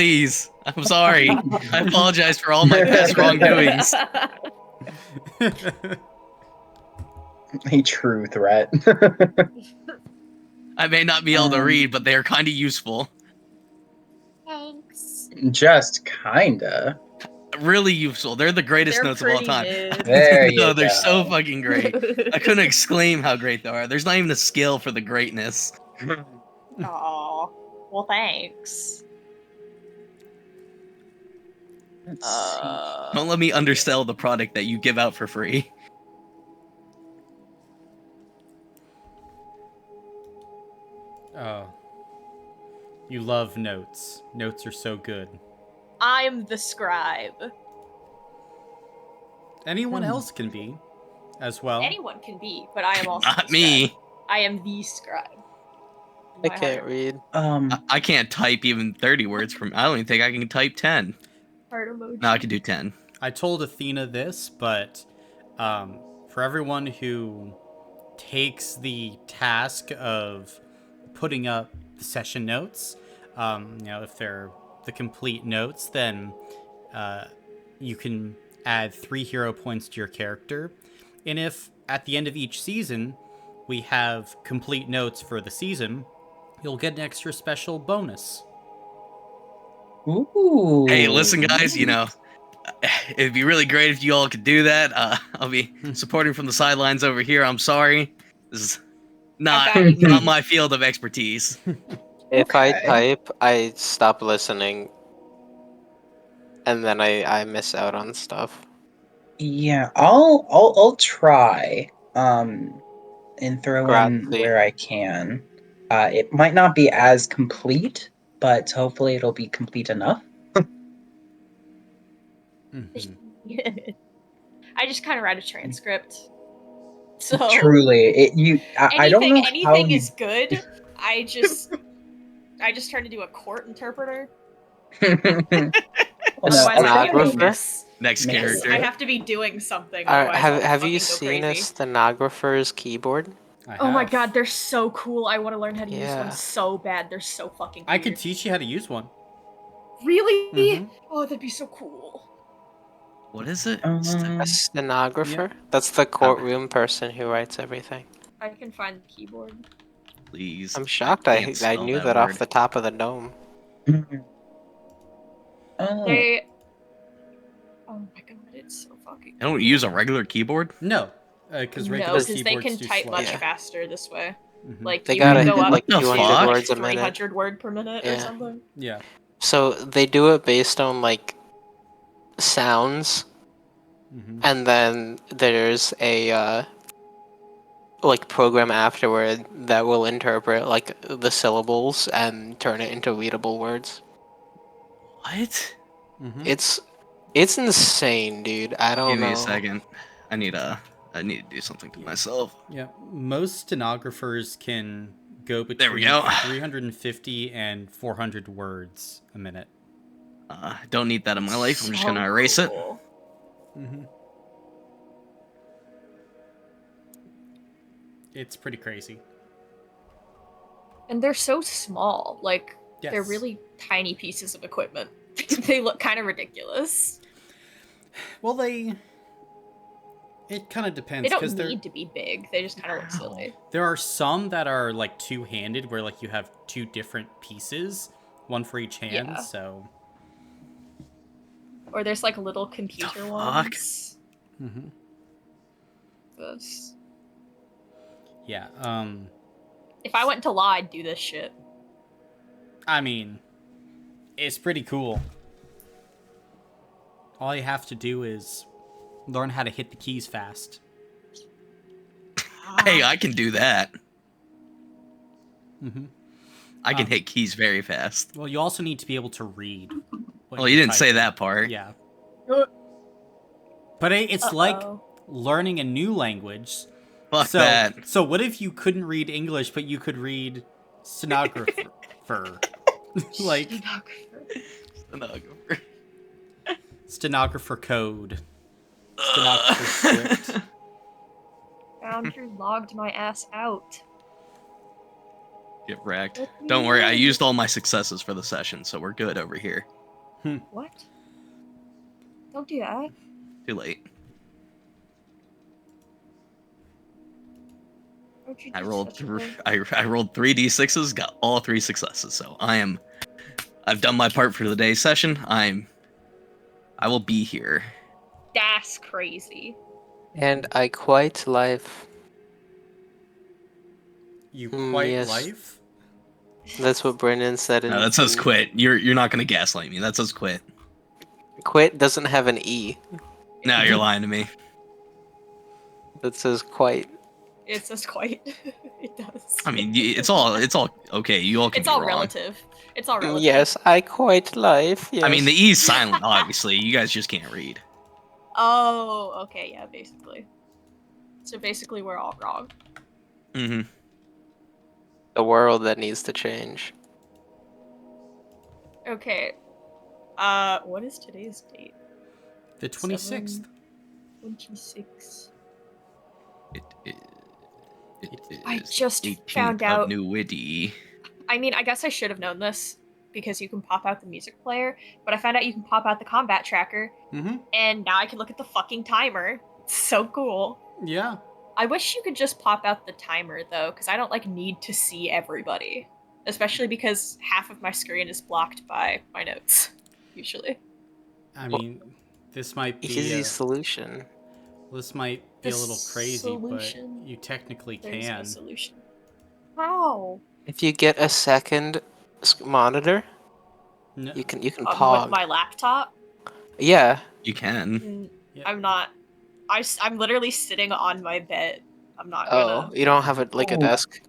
Please. I'm sorry. I apologize for all my past wrongdoings. A true threat. I may not be able to read, but they are kind of useful. Thanks. Just kinda. Really useful. They're the greatest They're notes of all pretty time. mid. There you No, they're go. so fucking great. I couldn't exclaim how great they are. There's not even a scale for the greatness. Aw. Well, thanks. Let's see. Don't let me undersell the product that you give out for free. Oh. You love notes. Notes are so good. I'm the scribe. Anyone else can be, as well. Anyone can be, but I am also Not the me. scribe. I am the scribe. I can't read. I can't type even 30 words from. I don't even think I can type 10. Heart emoji. No, I can do 10. I told Athena this, but for everyone who takes the task of putting up the session notes, if they're the complete notes, then you can add 3 hero points to your character. And if at the end of each season we have complete notes for the season, you'll get an extra special bonus. Ooh. Hey, listen, guys, it'd be really great if you all could do that. I'll be supporting from the sidelines over here. I'm sorry. This is not my field of expertise. If I type, I stop listening. And then I miss out on stuff. Yeah, I'll try. And throw in Grazie. where I can. It might not be as complete, but hopefully it'll be complete enough. I just kind of read a transcript. So Truly, I don't know how anything is good. I just try to do a court interpreter. Stenographer? Next character. I have to be doing something. Have you seen a stenographer's keyboard? Oh my god, they're so cool. I want to learn how to use Yeah. one so bad. They're so fucking I weird. could teach you how to use one. Really? Mhm. Oh, that'd be so cool. What is it? A stenographer? That's the courtroom person who writes everything. I can find the keyboard. Please. I'm shocked Can't I spell knew that that word. off the top of the dome. They. Oh my god, it's so fucking. I don't use a regular keyboard? No. Because because they can type much faster this way. Mhm. Like They you can gotta go up like the 200 fuck? words a minute. 300 word per minute or Yeah. something. Yeah. So they do it based on like sounds, and then there's a like program afterward that will interpret like the syllables and turn it into readable words. What? It's insane, dude. I don't know. Give me a second. I need to do something to myself. Yeah. Most stenographers can go between There we go. 350 and 400 words a minute. Don't need that in my life. I'm just gonna erase it. It's pretty crazy. And they're so small. Like, they're Yes. really tiny pieces of equipment. They look kind of ridiculous. Well, it kind of depends. They don't need to be big. They just kind of look silly. There are some that are like two-handed, where like you have 2 different pieces, one for each hand. Yeah. So. Or there's like little computer ones. Those. Yeah. If I went to law, I'd do this shit. I mean, it's pretty cool. All you have to do is learn how to hit the keys fast. Hey, I can do that. I can hit keys very fast. Well, you also need to be able to read. Well, you didn't say that part. Yeah. But it's like learning a new language. Fuck that. So what if you couldn't read English, but you could read stenographer? Like stenographer code. Stenographer script. Boundary logged my ass out. Get wrecked. What do Don't you worry, I mean? used all my successes for the session, so we're good over here. What? Don't do that. Too late. Don't you I do rolled such a thing? I rolled 3d6s, got all 3 successes. So I've done my part for the day's session. I will be here. That's crazy. And I quite life. You quite Yes. life? That's what Brendan said. No, that says quit. You're not gonna gaslight me. That says quit. Quit doesn't have an E. No, you're lying to me. That says quite. It says quite. It does. I mean, it's all okay. You all can it's be all wrong. relative. It's all relative. Yes, I quite life. Yes. I mean, the E's silent, obviously. You guys just can't read. Oh, okay, yeah, basically. So basically, we're all wrong. Mm-hmm. The world that needs to change. Okay. What is today's date? The 26th. 26. It I is just 18th found of out. New Witty. I mean, I guess I should have known this because you can pop out the music player, but I found out you can pop out the combat tracker, Mm-hmm. and now I can look at the fucking timer. It's so cool. Yeah. I wish you could just pop out the timer though, because I don't need to see everybody, especially because half of my screen is blocked by my notes. Usually, I mean, this might be Easy solution. this might be a little crazy, solution. but you technically There's can. no solution. How? If you get a second monitor, No, you can With pog. my laptop? Yeah. You can. Mm, Yeah. I'm not. I'm literally sitting on my bed. I'm not Oh, gonna. you don't have a desk.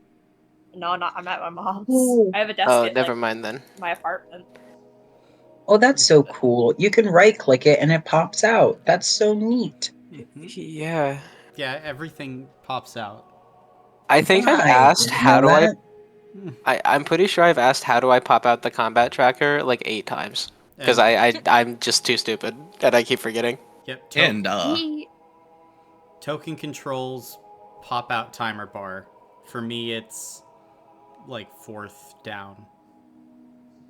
No, not. I'm at my mom's. Ooh. I have a desk Oh, at never mind then. my apartment. Oh, that's so cool. You can right-click it and it pops out. That's so neat. Mhm. Yeah. Yeah, everything pops out. I think I've I asked didn't how know do that. I'm pretty sure I've asked how do I pop out the combat tracker like 8 times. Because And- I'm just too stupid and I keep forgetting. Yep. And Token controls pop out timer bar. For me, it's like 4th down.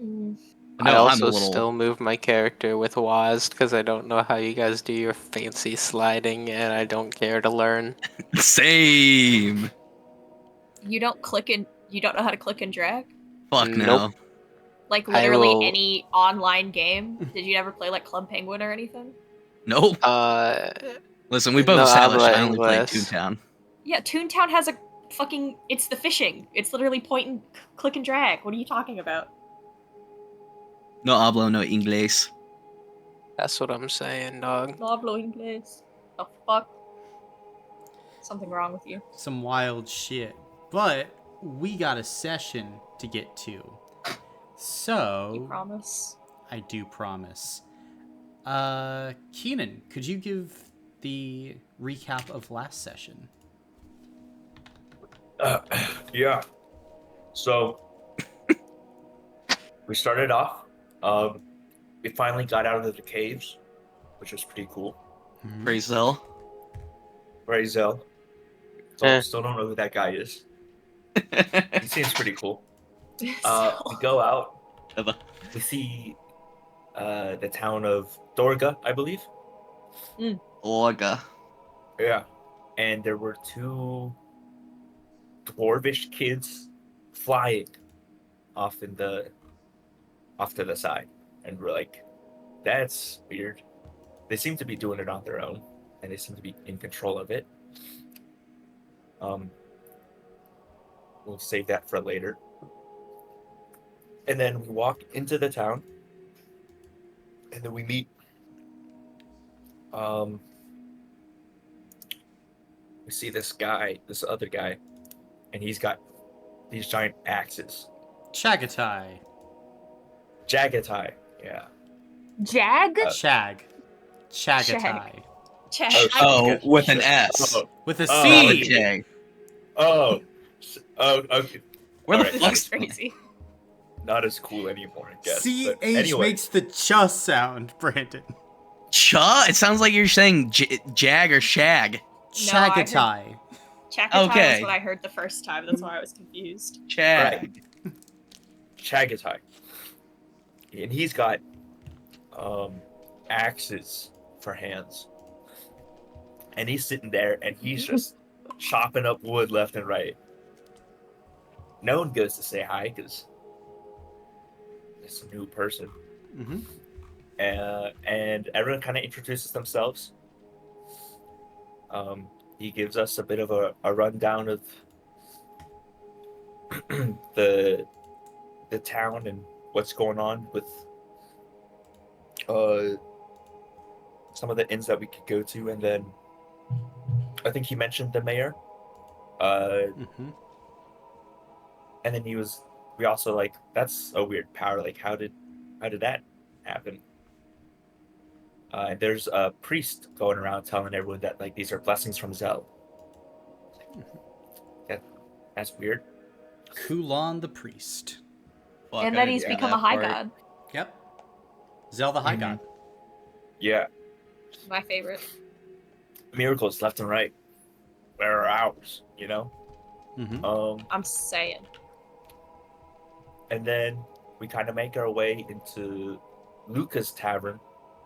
Mm. I no, also I'm a little. still move my character with WASD because I don't know how you guys do your fancy sliding and I don't care to learn. Same. You don't click and you don't know how to click and drag? Fuck Nope. no. Like I literally will- any online game? Did you ever play like Club Penguin or anything? Nope. Listen, we both no established habla I only played inglés. Toontown. Yeah, Toontown has a fucking. It's the fishing. It's literally point and click and drag. What are you talking about? No hablo, no inglés. That's what I'm saying, dog. No hablo inglés. The fuck? Something wrong with you. Some wild shit. But we got a session to get to. So You promise? I do promise. Keenan, could you give the recap of last session? Yeah. So we started off. We finally got out of the caves, which was pretty cool. Praise hell. Right, Zell? Still don't know who that guy is. He seems pretty cool. We go out. We see the town of Dorga, I believe. Olga. Yeah. And there were 2 dwarvish kids flying off to the side. And we're like, that's weird. They seem to be doing it on their own, and they seem to be in control of it. We'll save that for later. And then we walk into the town, and then we meet we see this other guy, and he's got these giant axes. Chagatai. Jagatai, yeah. Jag? Chag. Chagatai. Chag. Oh, with an S. With a Oh, C. Okay. Oh, okay. Where the Alright, fuck's Crazy. Not as cool anymore, I guess. CH But anyway, makes the ch sound, Brandon. Cha? It sounds like you're saying jag or shag. No, I heard- Chagatai. Chagatai Okay. is what I heard the first time. That's why I was confused. Chag. Chagatai. And he's got axes for hands. And he's sitting there and he's just chopping up wood left and right. No one goes to say hi because it's a new person. Mm-hmm. And everyone kind of introduces themselves. He gives us a bit of a rundown of the town and what's going on with some of the inns that we could go to, and then I think he mentioned the mayor. Mm-hmm. And then we also like, that's a weird power. Like, how did that happen? There's a priest going around telling everyone that like these are blessings from Zell. That's weird. Kulan the priest. Fuck, And I then didn't he's get become that a high part. god. Yep. Zell the High Mhm. God. Yeah, My favorite. miracles left and right. Where are ours? You know. Mm-hmm. I'm saying. And then we kind of make our way into Luca's tavern.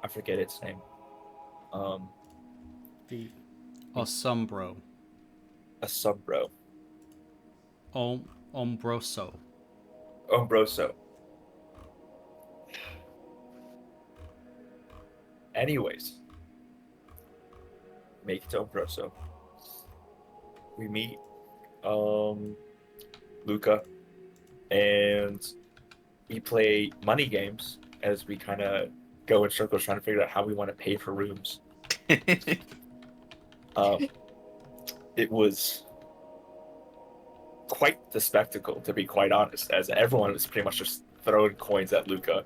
I forget its name. The Osombro. Asombro. Ombroso. Umbroso. Anyways, make it to Umbroso. We meet Luca, and we play money games as we kind of go in circles trying to figure out how we want to pay for rooms. It was quite the spectacle, to be quite honest, as everyone was pretty much just throwing coins at Luca.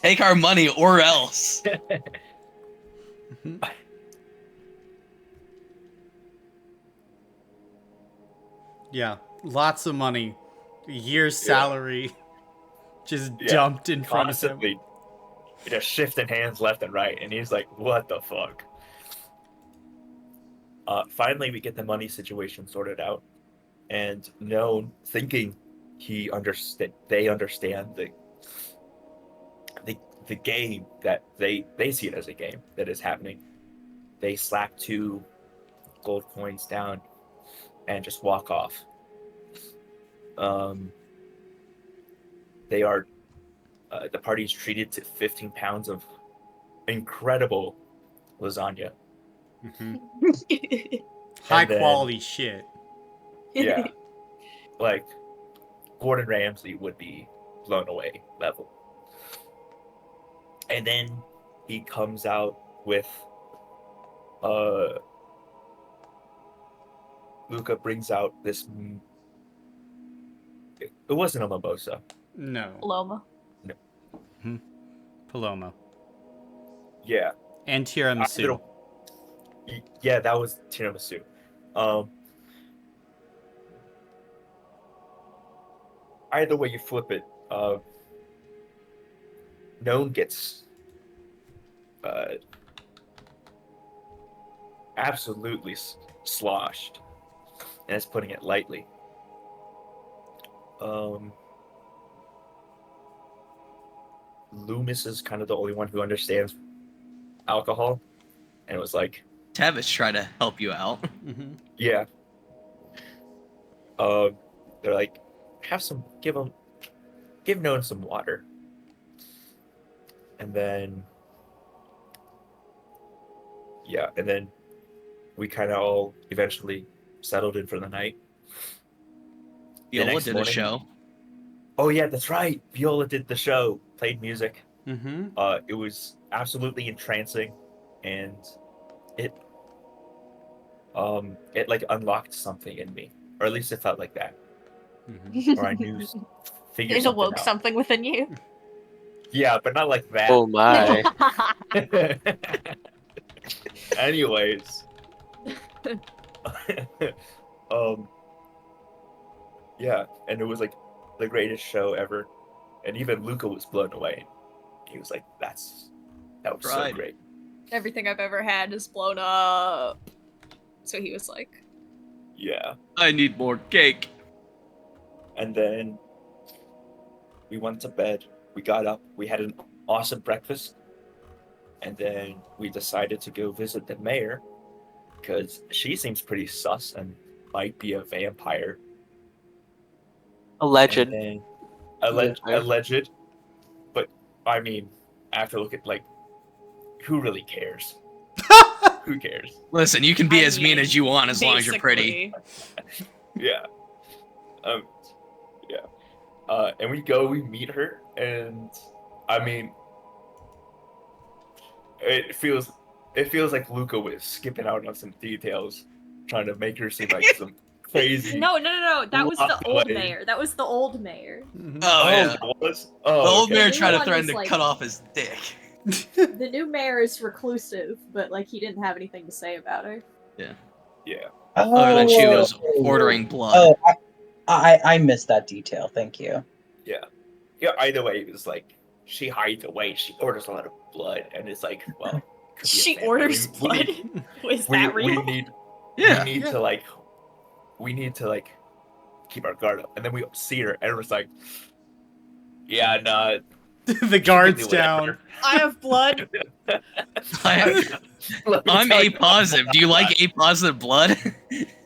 Take our money or else. Mm-hmm. Yeah, lots of money. A year's salary just dumped in front of him. Constantly just shifting hands left and right, and he's like, what the fuck? Finally, we get the money situation sorted out, and known thinking they understand the game, that they see it as a game that is happening. They slap 2 gold coins down and just walk off. They are the party's treated to 15 pounds of incredible lasagna. Mm-hmm. High And then- quality shit. Yeah, like Gordon Ramsay would be blown away level. And then he comes out with Luca brings out this. It wasn't a mimosa. No. Paloma. Paloma. Yeah. And tiramisu. Yeah, that was tiramisu. Either way you flip it, Known gets absolutely sloshed, and that's putting it lightly. Loomis is kind of the only one who understands alcohol, and it was like, Tavis tried to help you out. Mm-hmm. yeah. They're like, give Known some water. And then we kind of all eventually settled in for the night. Viola next did morning- a show. Oh yeah, that's right. Viola did the show, played music. Mm-hmm. It was absolutely entrancing, and it like unlocked something in me, or at least it felt like that. Mm-hmm. Or I knew figured It something awoke out. something within you. Yeah, but not like that. Oh my. Anyways, yeah, and it was like the greatest show ever, and even Luca was blown away. He was like, that was so Right. great. Everything I've ever had is blown up. So he was like, Yeah. I need more cake. And then we went to bed. We got up. We had an awesome breakfast. And then we decided to go visit the mayor because she seems pretty sus and might be a vampire. Alleged. And then, alleged. But I mean, after look at who really cares? Who cares? Listen, you can be I as mean mean, as you want as long as you're pretty. basically. Yeah. Yeah. And we meet her, and I mean, it feels like Luca was skipping out on some details, trying to make her seem like some crazy. No. That was the Walk old away. mayor. That was the old mayor. Oh, yeah. that was? The Oh, old mayor The new tried to one threaten was to like- cut off his dick. The new mayor is reclusive, but like he didn't have anything to say about her. Yeah. Other than she was ordering blood. Oh, I missed that detail. Thank you. Yeah. Either way, it was like she hides away. She orders a lot of blood, and it's like, well, could be a She vampire. orders We blood. need- Was that real? Yeah. we need to keep our guard up, and then we see her, and it's like, yeah, no, The guard's down. I have blood. I'm A positive. Do you like A positive blood?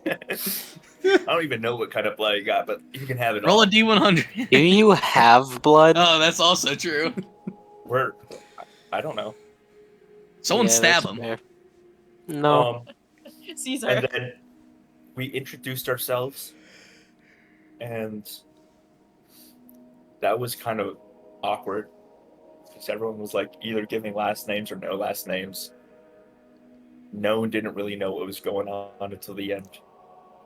I don't even know what kind of blood you got, but you can have it. Roll all. a D100. Do you have blood? Oh, that's also true. I don't know. Someone Yeah, stab that's him. fair. No. Caesar. And then we introduced ourselves, and that was kind of awkward because everyone was like either giving last names or no last names. No one didn't really know what was going on until the end,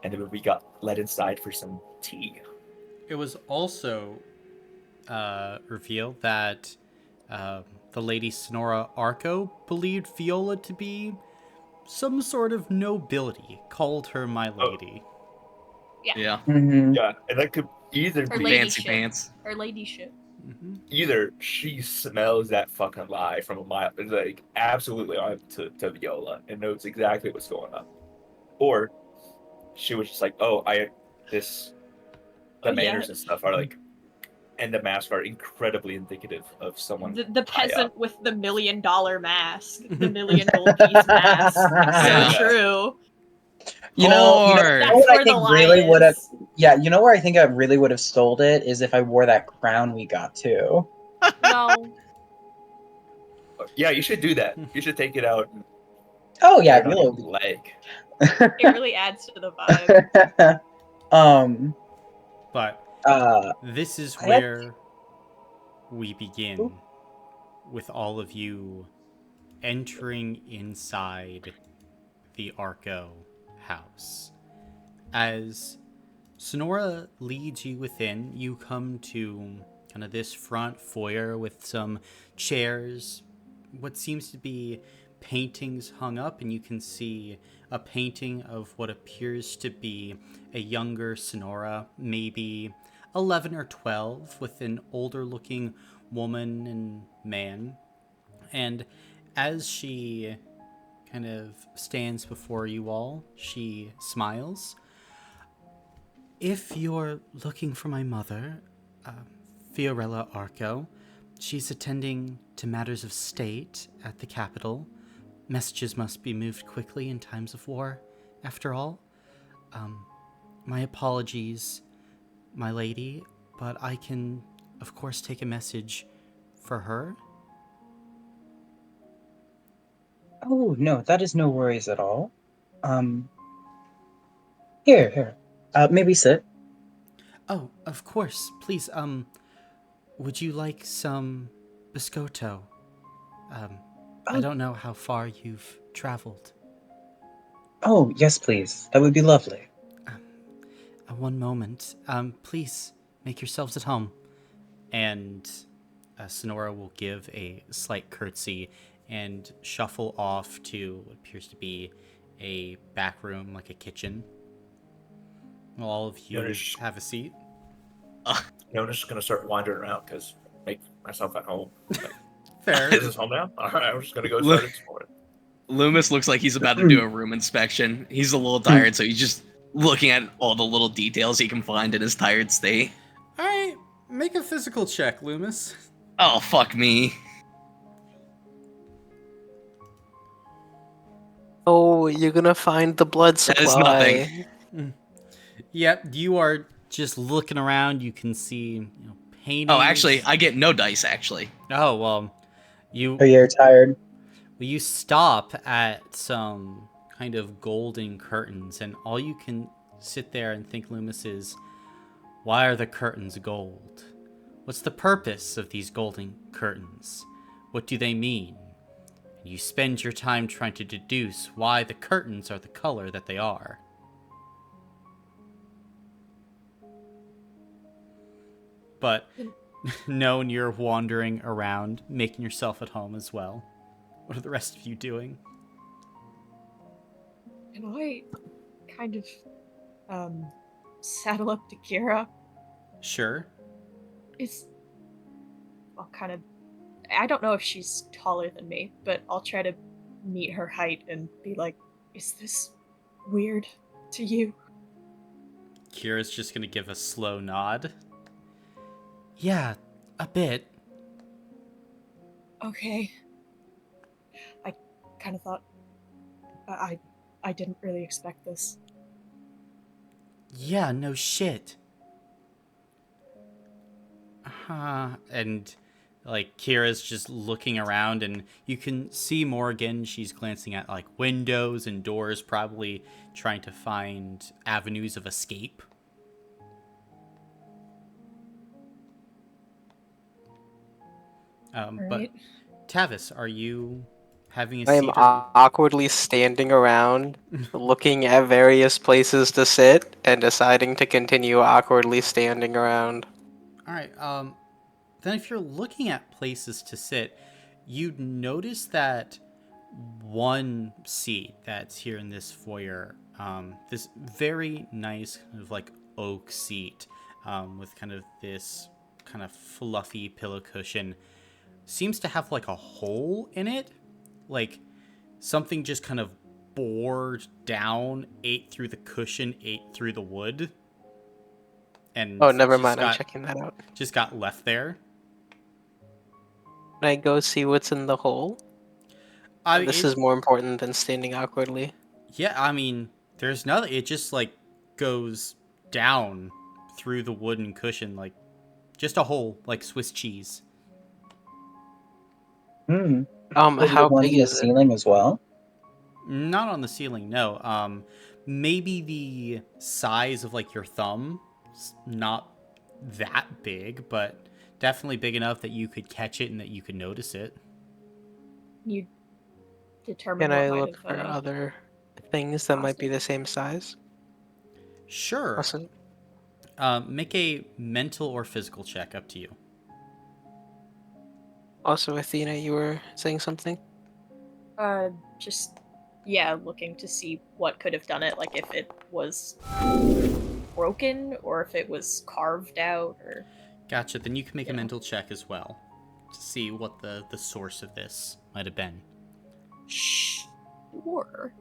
and then we got let inside for some tea. It was also revealed that the lady Sonora Arco believed Viola to be some sort of nobility, called her my lady. Yeah. Mhm. Yeah, and that could either Her be lady Fancy ship. pants. Or ladyship. Mm-hmm. either she smells that fucking lie from a mile, like absolutely on to Viola and knows exactly what's going on, or she was just like, the Oh, manners yeah. and stuff are like, and the masks are incredibly indicative of someone. The high peasant up. with the $1 million mask. The million gold piece mask. Yeah. So true. You know Whore. That's what I where the think lie really would have. is. Yeah, you know where I think I really would have stole it is if I wore that crown we got too. No. Yeah, you should do that. You should take it out and Oh yeah, wear it on you'll. your leg. It really adds to the vibe. But this is I had- where we begin with all of you entering inside the Arco house. As Sonora leads you within, you come to kind of this front foyer with some chairs, what seems to be paintings hung up, and you can see a painting of what appears to be a younger Sonora, maybe 11 or 12, with an older looking woman and man. And as she kind of stands before you all, she smiles. If you're looking for my mother, Fiorella Arco, she's attending to matters of state at the capital. Messages must be moved quickly in times of war, after all. My apologies, my lady, but I can, of course, take a message for her. Oh no, that is no worries at all. Here. Maybe sit. Oh, of course. Please, would you like some biscotto? I don't know how far you've traveled. Oh yes, please. That would be lovely. One moment. Please, make yourselves at home. And Sonora will give a slight curtsy and shuffle off to what appears to be a back room, like a kitchen. Well, all of you Notice- have a seat. I'm just gonna start wandering around because make myself at home. Fair. This is home now. All right, I'm just gonna go start exploring. Loomis looks like he's about to do a room inspection. He's a little tired, so he's just looking at all the little details he can find in his tired state. All right, make a physical check, Loomis. Oh, fuck me. Oh, you're gonna find the blood That is nothing. supply. Yep, you are just looking around. You can see, paintings. Oh, actually, I get no dice, actually. Oh well, you Oh, you're tired. you stop at some kind of golden curtains, and all you can sit there and think, Loomis, is, why are the curtains gold? What's the purpose of these golden curtains? What do they mean? And you spend your time trying to deduce why the curtains are the color that they are. But knowing you're wandering around, making yourself at home as well. What are the rest of you doing? Can I kind of saddle up to Kira? Sure. I don't know if she's taller than me, but I'll try to meet her height and be like, is this weird to you? Kira's just gonna give a slow nod. Yeah, a bit. Okay. I kind of thought I didn't really expect this. Yeah, no shit. And like Kira's just looking around, and you can see Morgan. She's glancing at like windows and doors, probably trying to find avenues of escape. But Right. Tavis, are you having a I am seat? Or... awkwardly standing around, looking at various places to sit, and deciding to continue awkwardly standing around. All right. Then if you're looking at places to sit, you'd notice that one seat that's here in this foyer, this very nice kind of like oak seat, with kind of this kind of fluffy pillow cushion, seems to have like a hole in it, like something just kind of bored down, ate through the cushion, ate through the wood, and Oh, never mind. I'm checking that out. just got left there. Can I go see what's in the hole? This is more important than standing awkwardly. Yeah, I mean, there's nothing. It just like goes down through the wooden cushion, like just a hole, like Swiss cheese. Hmm. How one big in the is it? ceiling as well? Not on the ceiling, no. Maybe the size of like your thumb. Not that big, but definitely big enough that you could catch it and that you could notice it. You determine Can what I might look have, for other things that might be caused it? the same size? Sure. Also, Make a mental or physical check, up to you. Athena, you were saying something? Looking to see what could have done it, like if it was broken or if it was carved out or... Gotcha, then you can make a mental check as well to see what the source of this might have been. Sure.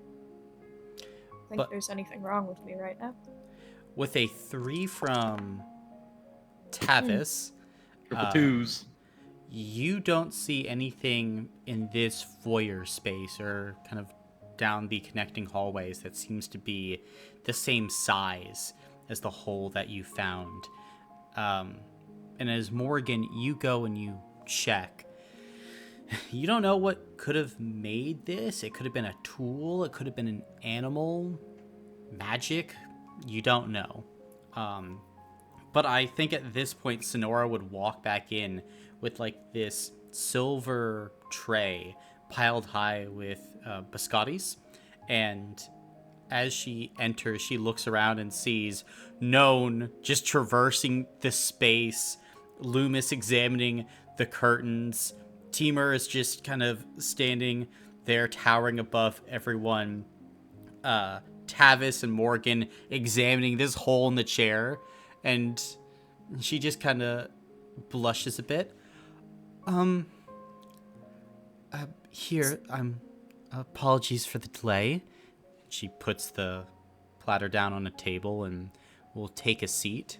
I think there's anything wrong with me right now. With a 3 from Tavis, Triple twos. you don't see anything in this foyer space or kind of down the connecting hallways that seems to be the same size as the hole that you found. And as Morgan, you go and you check. You don't know what could have made this. It could have been a tool. It could have been an animal. Magic. You don't know. But I think at this point, Sonora would walk back in with like this silver tray piled high with biscottis. And as she enters, she looks around and sees Known just traversing the space, Loomis examining the curtains. Timur is just kind of standing there, towering above everyone. Tavis and Morgan examining this hole in the chair, and she just kind of blushes a bit. Here, apologies for the delay. She puts the platter down on a table and will take a seat.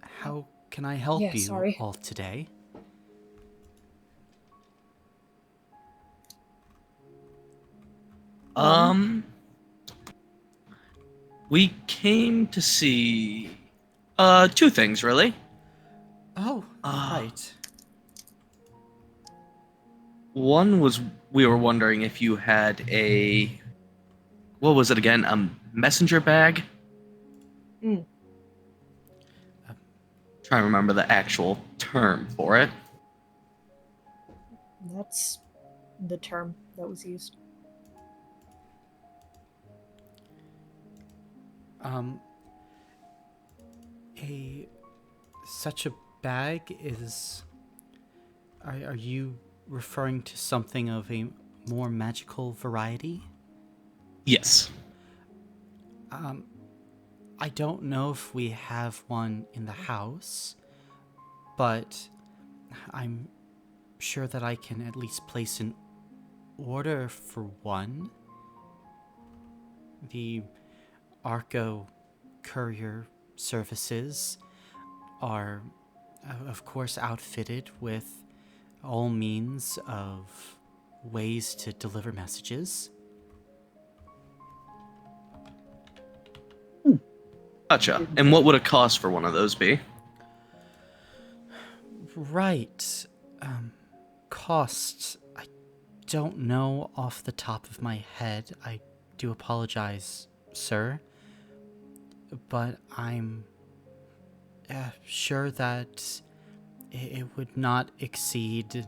How can I help you sorry. all today? We came to see two things really. Oh, right. One was we were wondering if you had a what was it again? Messenger bag? Mm. Trying to remember the actual term for it. That's the term that was used. Such a bag is... Are you referring to something of a more magical variety? Yes. I don't know if we have one in the house, but I'm sure that I can at least place an order for one. The Arco courier services are, of course, outfitted with all means of ways to deliver messages. Gotcha. And what would a cost for one of those be? Right. Costs. I don't know off the top of my head. I do apologize, sir. But I'm sure that it would not exceed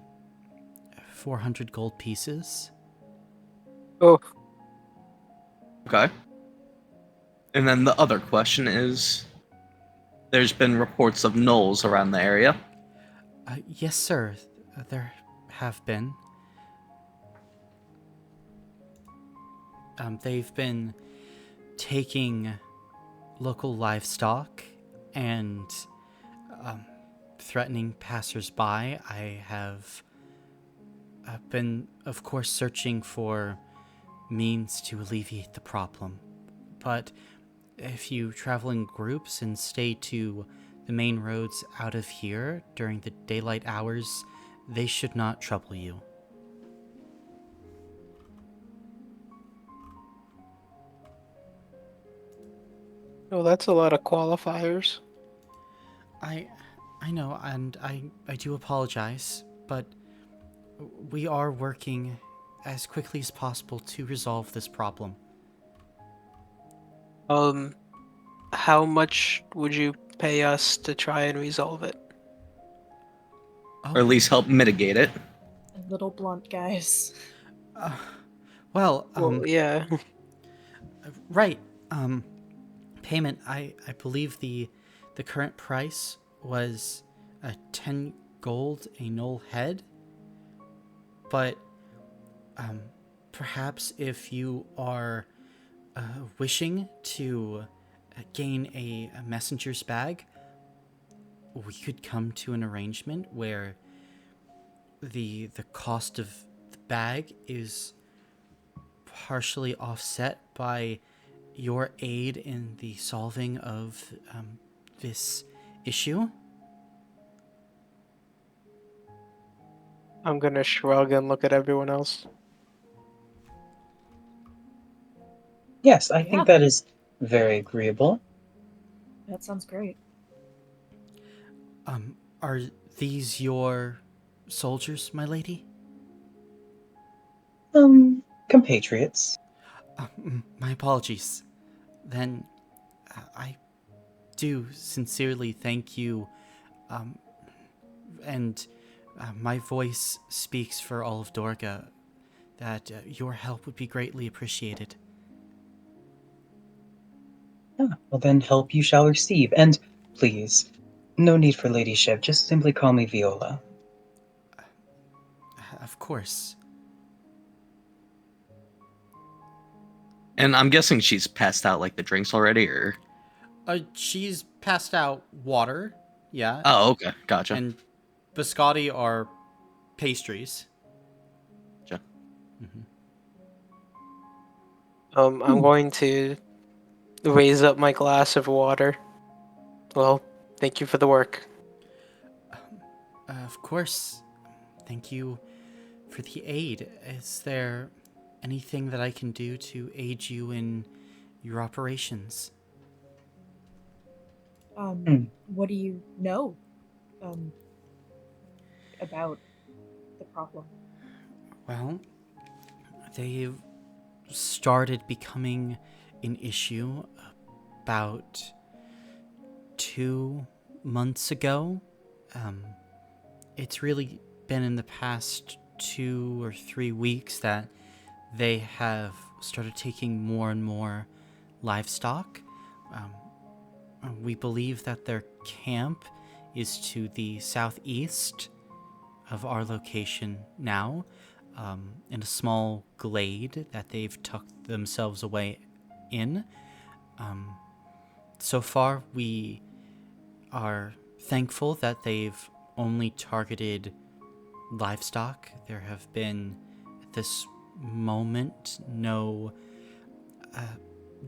400 gold pieces. Oh, Okay. And then the other question is, there's been reports of gnolls around the area. Yes, sir. There have been. They've been taking local livestock and threatening passersby. I have been, of course, searching for means to alleviate the problem. But if you travel in groups and stay to the main roads out of here during the daylight hours, they should not trouble you. oh, that's a lot of qualifiers. I know, and I do apologize, but we are working as quickly as possible to resolve this problem. How much would you pay us to try and resolve it? Or at least help mitigate it. A little blunt, guys. Well, Well, yeah. right. Payment. I believe the current price was 10 gold a null head. But perhaps if you are wishing to gain a messenger's bag, we could come to an arrangement where the cost of the bag is partially offset by your aid in the solving of this issue. I'm gonna shrug and look at everyone else. Yes, I Yeah. think that is very agreeable. That sounds great. Are these your soldiers, my lady? Compatriots. My apologies. Then I do sincerely thank you, and my voice speaks for all of Dorga that your help would be greatly appreciated. Ah, well then help you shall receive. And please, no need for ladyship, just simply call me Viola. Of course. And I'm guessing she's passed out like the drinks already, or? She's passed out water, yeah. Oh, okay, gotcha. And biscotti are pastries. Gotcha. Mm-hmm. I'm going to raise up my glass of water. Well, thank you for the work. Of course. Thank you for the aid. Is there anything that I can do to aid you in your operations? What do you know about the problem? Well, they've started becoming an issue about 2 months ago. It's really been in the past 2 or 3 weeks that they have started taking more and more livestock. We believe that their camp is to the southeast of our location now, in a small glade that they've tucked themselves away in. So far, we are thankful that they've only targeted livestock. There have been, at this moment, no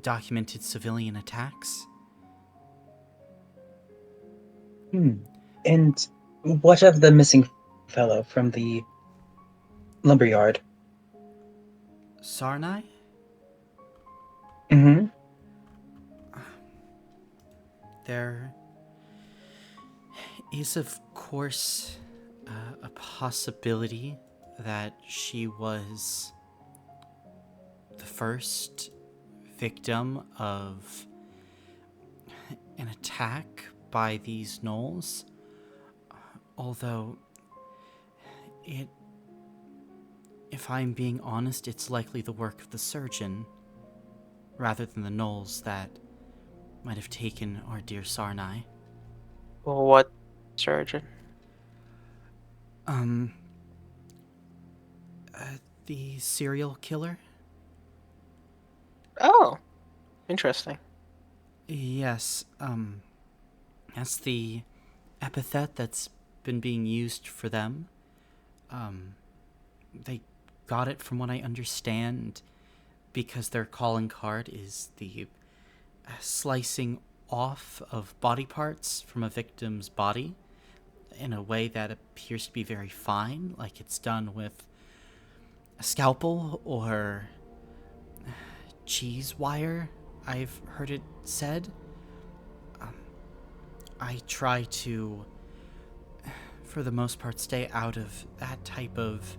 documented civilian attacks. And what of the missing fellow from the lumberyard? Sarnai? Mm-hmm. There is, of course, a possibility that she was the first victim of an attack by these gnolls. Although, if I'm being honest, it's likely the work of the surgeon rather than the gnolls that might have taken our dear Sarnai. What surgeon? The serial killer? Oh, interesting. Yes, that's the epithet that's been being used for them. They got it, from what I understand, because their calling card is the slicing off of body parts from a victim's body in a way that appears to be very fine, like it's done with a scalpel or cheese wire, I've heard it said. I try to, for the most part, stay out of that type of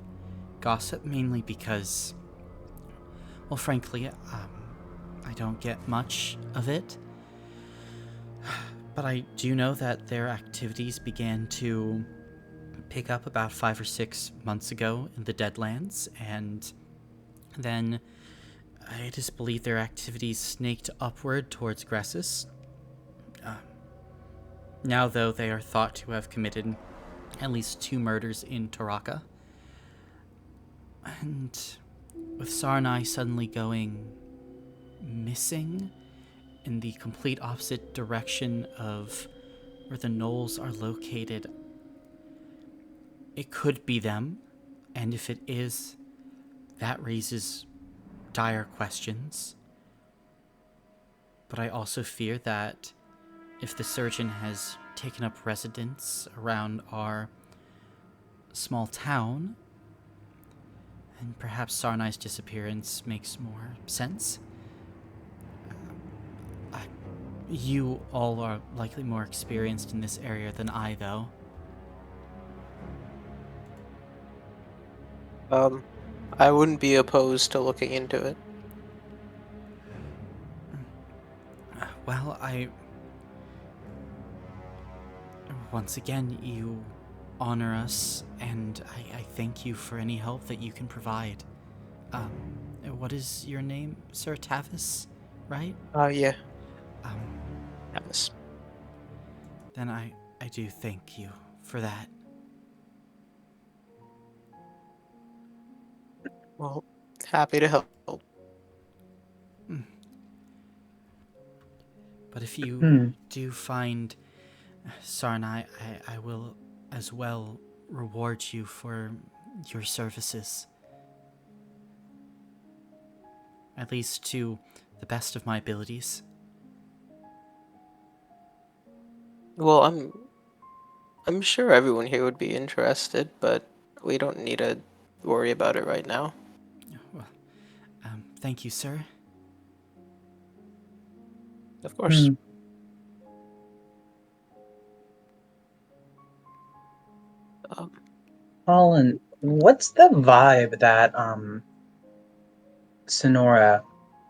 gossip, mainly because, well, frankly, I don't get much of it. But I do know that their activities began to pick up about 5 or 6 months ago in the Deadlands, and then it is believed their activities snaked upward towards Gressus. Now, though, they are thought to have committed at least 2 murders in Taraka. And with Sarnai suddenly going missing in the complete opposite direction of where the gnolls are located, it could be them. And if it is, that raises dire questions. But I also fear that if the surgeon has taken up residence around our small town, then perhaps Sarnai's disappearance makes more sense. You all are likely more experienced in this area than I, though. I wouldn't be opposed to looking into it. Well, once again, you honor us, and I thank you for any help that you can provide. What is your name, Sir Tavis, right? Yeah. Um, Yes. then I do thank you for that. Well, happy to help. But if you do find Sarnai, I will as well reward you for your services. at least to the best of my abilities. Well, I'm sure everyone here would be interested, but we don't need to worry about it right now. Well, thank you, sir. Of course. Hmm. Colin, what's the vibe that Sonora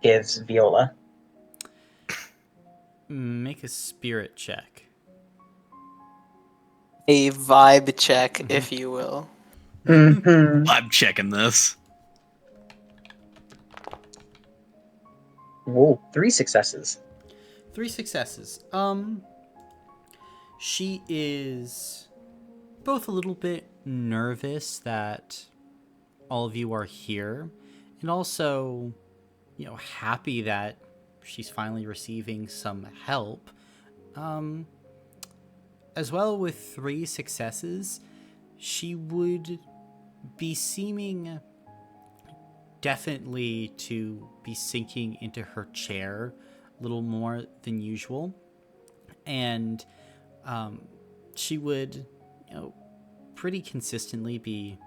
gives Viola? Make a spirit check. A vibe check, if you will. Mm-hmm. I'm checking this. Whoa, 3 successes. 3 successes. She is both a little bit nervous that all of you are here, and also, happy that she's finally receiving some help. As well, with 3 successes, she would be seeming definitely to be sinking into her chair a little more than usual. And she would, pretty consistently be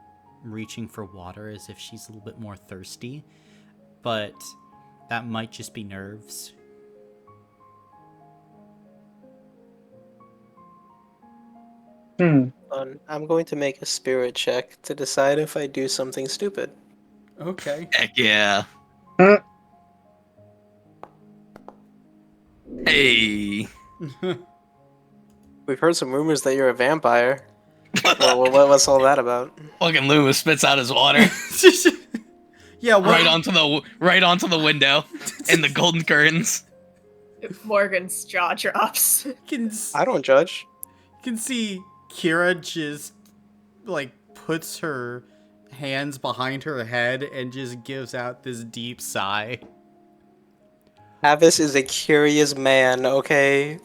reaching for water as if she's a little bit more thirsty. But that might just be nerves. I'm going to make a spirit check to decide if I do something stupid. Okay. Heck yeah. Hmm. Hey. We've heard some rumors that you're a vampire. What's all that about? Fucking Loomis spits out his water Yeah, what? right onto the window and the golden curtains. Morgan's jaw drops. I don't judge. You can see Kira just, puts her hands behind her head and just gives out this deep sigh. Avis is a curious man, okay?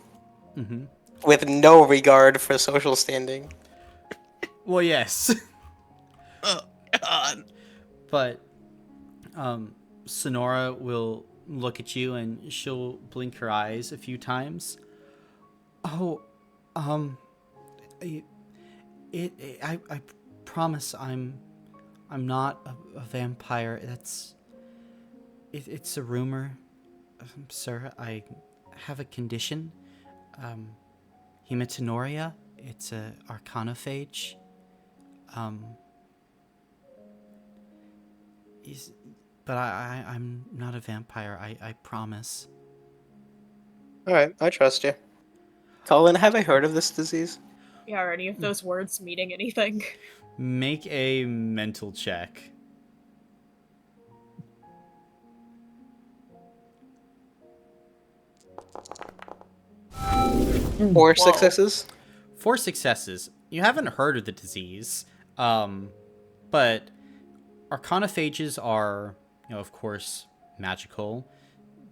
Mm-hmm. With no regard for social standing. Well, yes. Oh, God. But Sonora will look at you and she'll blink her eyes a few times. Oh, I promise I'm not a vampire. It's a rumor, sir. I have a condition, hematinoria. It's a arcanophage. But I'm not a vampire. I promise. Alright, I trust you. Colin, have I heard of this disease? Yeah, are any of those words meaning anything? Make a mental check. Four successes? 4 successes. You haven't heard of the disease, but arcanophages are, of course, magical.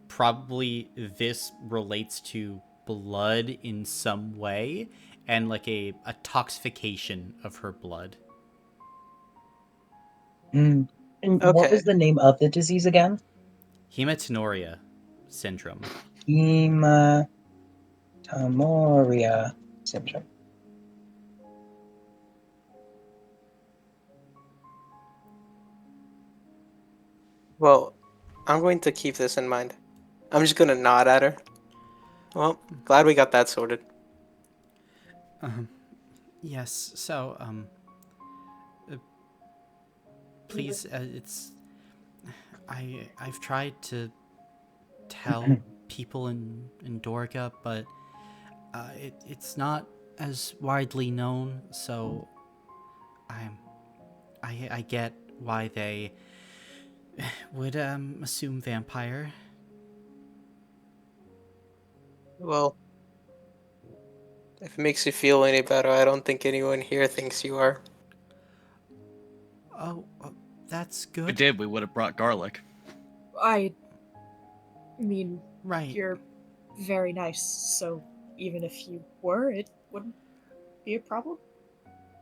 Probably this relates to blood in some way, and like a toxification of her blood. And what Okay. was the name of the disease again? Hematinoria syndrome. Hematomoria syndrome. Well, I'm going to keep this in mind. I'm just gonna nod at her. Well, glad we got that sorted. Yes, so, please, I've tried to tell people in Dorga, but it's not as widely known, so I get why they would assume vampire. Well, if it makes you feel any better, I don't think anyone here thinks you are. Oh, that's If we good. did, we would have brought garlic. I mean, Right. you're very nice, so even if you were, it wouldn't be a problem.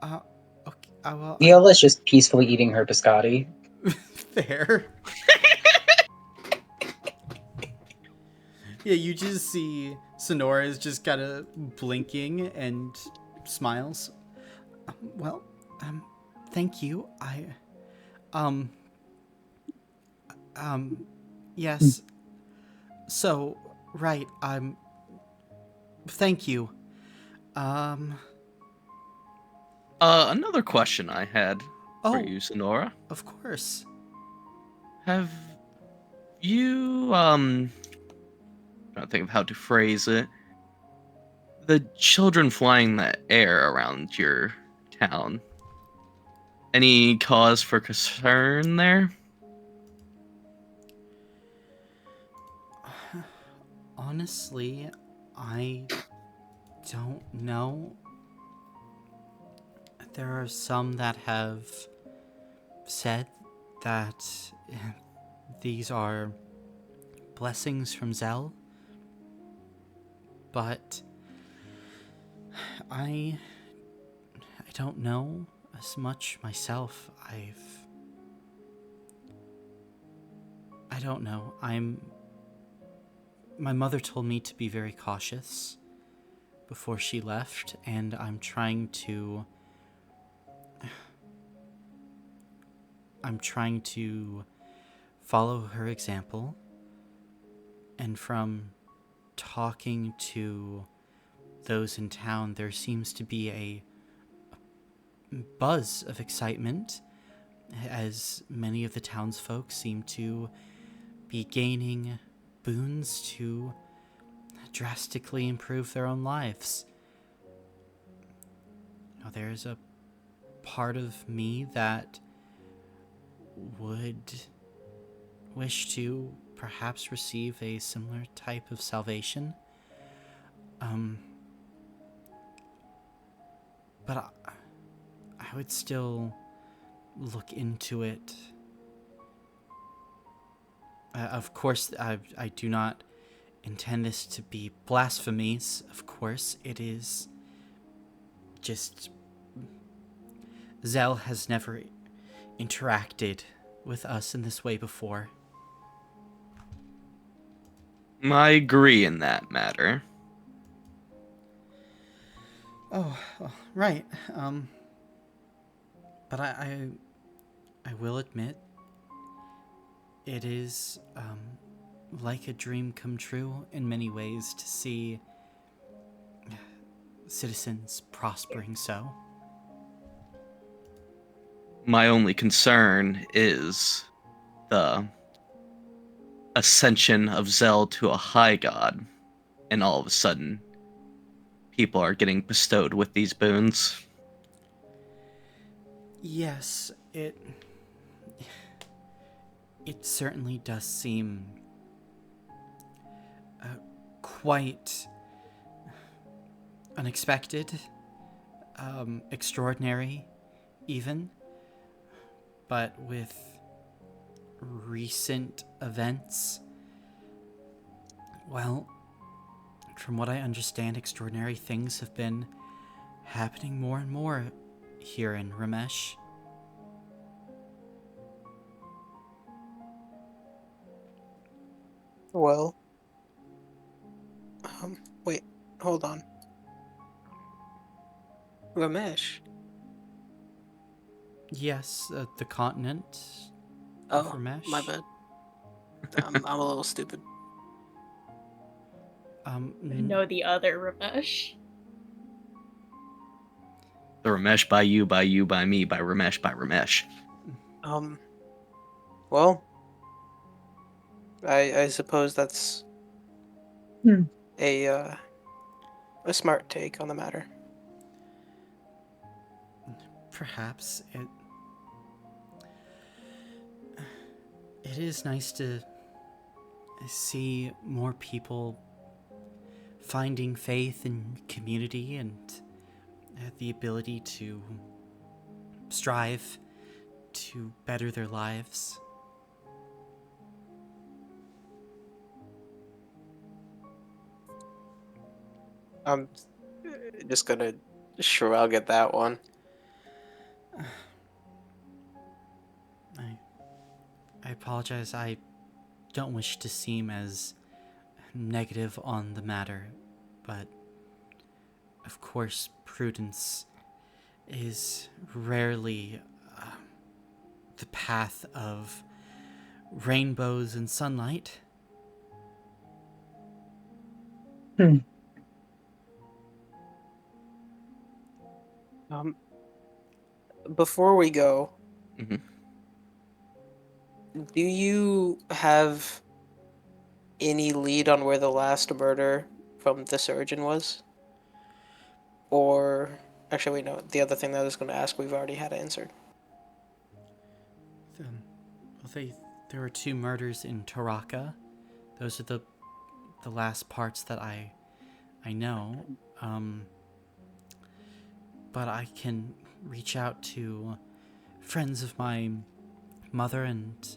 Okay. Well, Viola's just peacefully eating her biscotti. fair. Yeah, you just see Sonora is just kind of blinking and smiles. Well, thank you. Um, yes. So, right, thank you. Um, Another question I had for oh, you, Sonora. of course. Have you, trying to think of how to phrase it. The children flying in the air around your town. Any cause for concern there? Honestly, I don't know. There are some that have said that these are blessings from Zell, but I don't know as much myself. I don't know. My mother told me to be very cautious before she left, and I'm trying to follow her example. And from talking to those in town, there seems to be a buzz of excitement, as many of the townsfolk seem to be gaining boons to drastically improve their own lives. Now, there's a part of me that would wish to perhaps receive a similar type of salvation. But I would still look into it. Of course, I do not intend this to be blasphemies. Of course, it is just Zell has never interacted with us in this way before. I agree in that matter. Oh, right. But I will admit, it is like a dream come true in many ways to see citizens prospering so. My only concern is the ascension of Zell to a high god, and all of a sudden, people are getting bestowed with these boons. Yes, it certainly does seem quite unexpected, extraordinary, even. But with recent events, well, from what I understand, extraordinary things have been happening more and more here in Ramesh. Well, wait, hold on. Ramesh. Yes, the continent of Oh, Ramesh. my bad. I'm a little stupid. No, the other Ramesh. The Ramesh by you, by you, by me, by Ramesh, by Ramesh. Well, I suppose that's a smart take on the matter. Perhaps it is nice to see more people finding faith in community and the ability to strive to better their lives. I'm just gonna shrug at that one. I apologize. I don't wish to seem as negative on the matter, but of course, prudence is rarely the path of rainbows and sunlight. Hmm. Before we go, Mhm. do you have any lead on where the last murder from the surgeon was? Or actually, wait, no. The other thing that I was going to ask, we've already had answered. Well, there were 2 murders in Taraka. Those are the last parts that I know. But I can reach out to friends of my mother and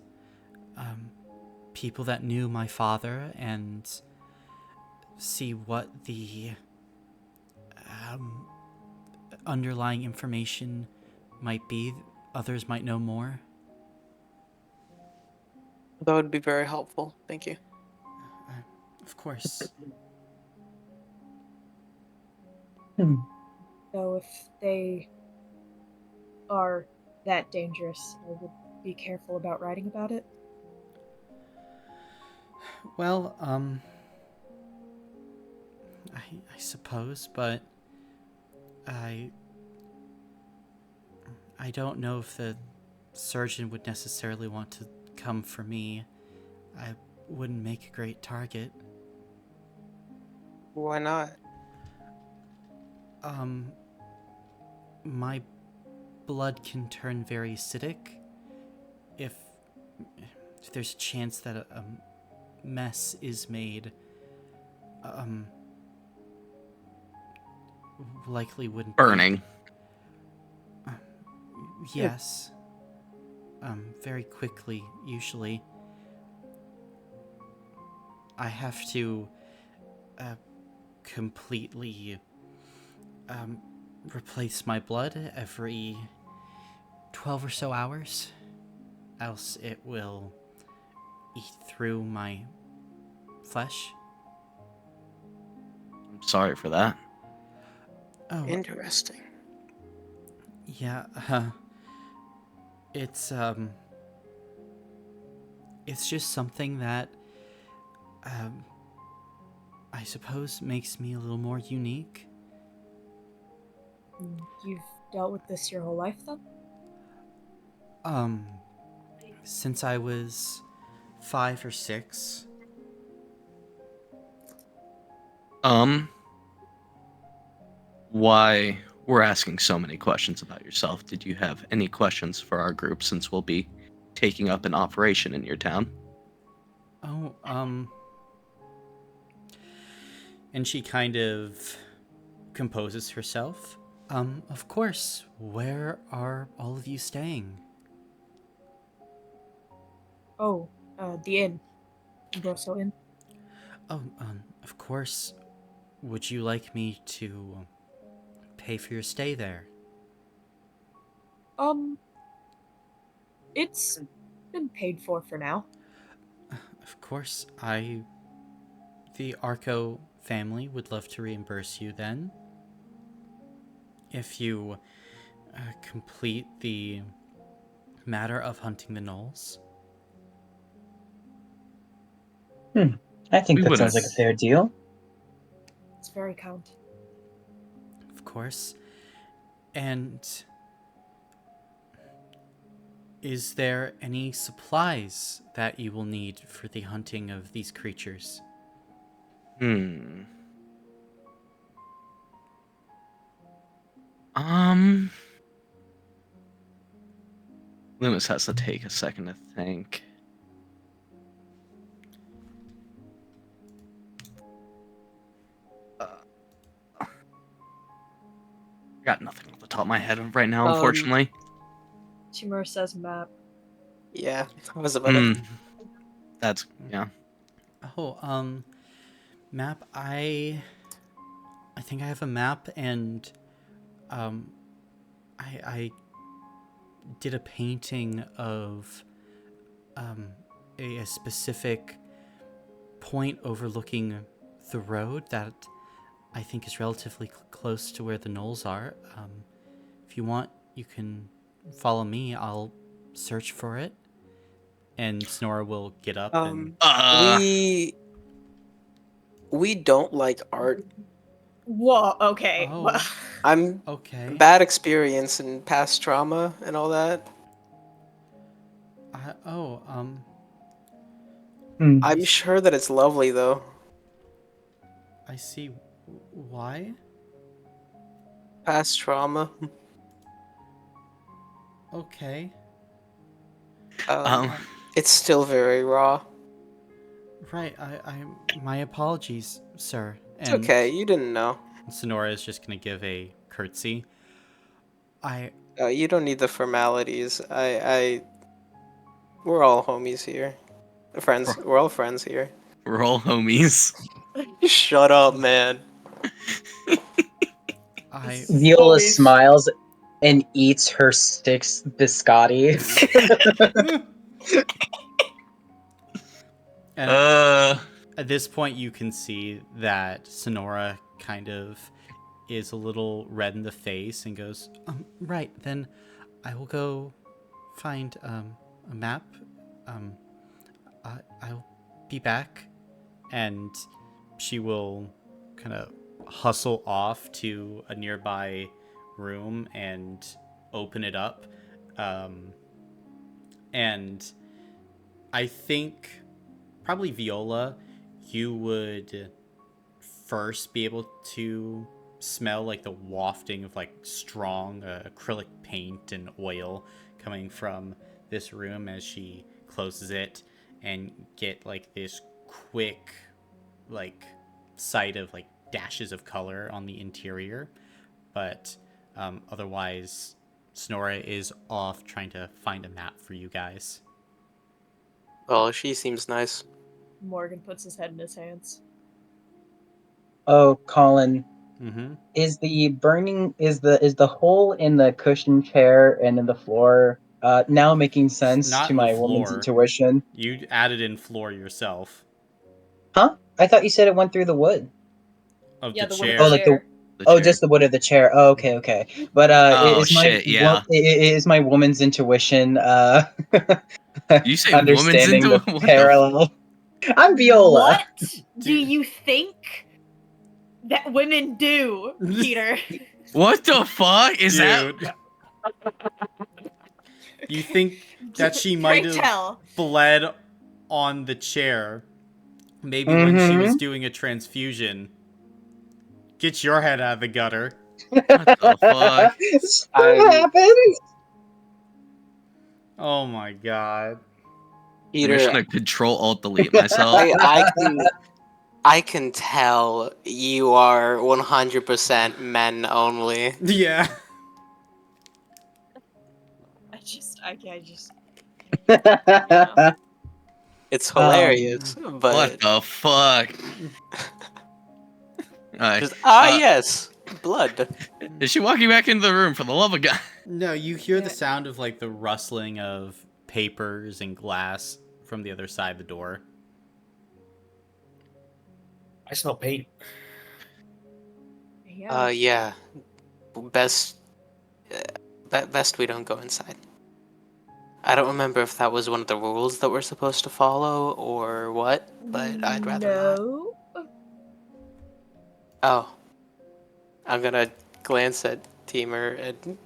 people that knew my father and see what the underlying information might be. Others might know more. That would be very helpful. Thank you. Of course. Hmm. So if they are that dangerous, I would be careful about writing about it. Well, I suppose, but I don't know if the surgeon would necessarily want to come for me. I wouldn't make a great target. Why not? My blood can turn very acidic if there's a chance that a mess is made. Likely wouldn't be- Burning. Yes. Very quickly, usually. I have to completely replace my blood every 12 or so hours, else it will eat through my flesh. I'm sorry for that. Oh, Interesting. yeah, it's just something that I suppose makes me a little more unique. You've dealt with this your whole life, then? Since I was 5 or 6. Why we're asking so many questions about yourself? Did you have any questions for our group since we'll be taking up an operation in your town? Oh, and she kind of composes herself. Of course, where are all of you staying? Oh, the inn. Grosso Inn. Oh, of course. Would you like me to pay for your stay there? It's been paid for now. Of course, the Arco family would love to reimburse you then. If you complete the matter of hunting the gnolls. I think We that wouldn't. sounds like a fair deal. It's very kind. Of course. And is there any supplies that you will need for the hunting of these creatures? Hmm. Um. Loomis has to take a second to think. Got nothing off the top of my head right now, unfortunately. Timur says map. Yeah, I was about to. That's yeah. Oh, map. I think I have a map, and I did a painting of a specific point overlooking the road that I think is relatively close to where the knolls are. If you want, you can follow me. I'll search for it. And Sonora will get up and... We don't like art. Whoa, okay. Oh, I'm okay. bad experience and past trauma and all that. I'm sure that it's lovely though. I see. Why? Past trauma. Okay. It's still very raw. Right. My apologies, sir. It's okay. You didn't know. Sonora is just gonna give a curtsy. You don't need the formalities. We're all homies here. Friends. We're all friends here. We're all homies. Shut up, man. Viola smiles and eats her six biscotti. And at this point, you can see that Sonora kind of is a little red in the face and goes, right, then I will go find a map. I'll be back. And she will kind of hustle off to a nearby room and open it up. And I think probably Viola, you would first be able to smell like the wafting of like strong acrylic paint and oil coming from this room as she closes it, and get like this quick like sight of like dashes of color on the interior. But otherwise, Sonora is off trying to find a map for you guys. Well, she seems nice. Morgan puts his head in his hands. Oh, Colin. Mm-hmm. Is the hole in the cushion chair and in the floor now making sense Not to in the my woman's floor. intuition? You added in floor yourself. Huh? I thought you said it went through the wood. Of Yeah, the the wood chair. of the chair. Just the wood of the chair. Oh, okay. But is my woman's intuition You say woman's understanding the what parallel? I'm Viola. What do you think that women do, Peter? What the fuck is that? You think that she might have bled on the chair, maybe when she was doing a transfusion. Get your head out of the gutter. What the fuck? What happened? Oh my god. Peter, I'm just gonna Control-Alt-Delete myself. I can tell you are 100% men only. Yeah. I just. It's hilarious, but what the fuck? Yes, blood. Is she walking back into the room for the love of God? No, you hear the sound of like the rustling of papers and glass from the other side of the door. I smell paint. Yeah. Best we don't go inside. I don't remember if that was one of the rules that we're supposed to follow or what, but I'd rather not. Oh. I'm gonna glance at Teamer and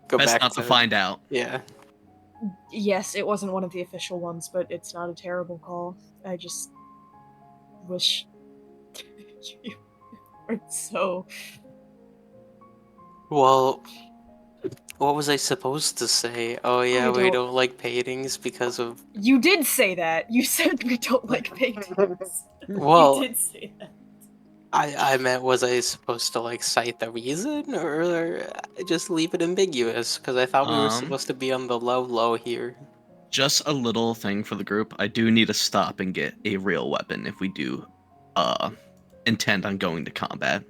go Best back not to find out. Yeah. Yes, it wasn't one of the official ones, but it's not a terrible call. I just wish you weren't so. Well, what was I supposed to say? Oh yeah, we don't like paintings because of... You did say that. You said we don't like paintings. Well, you did say that. I meant, was I supposed to like cite the reason or just leave it ambiguous? Because I thought we were supposed to be on the low here. Just a little thing for the group. I do need to stop and get a real weapon if we do intend on going to combat.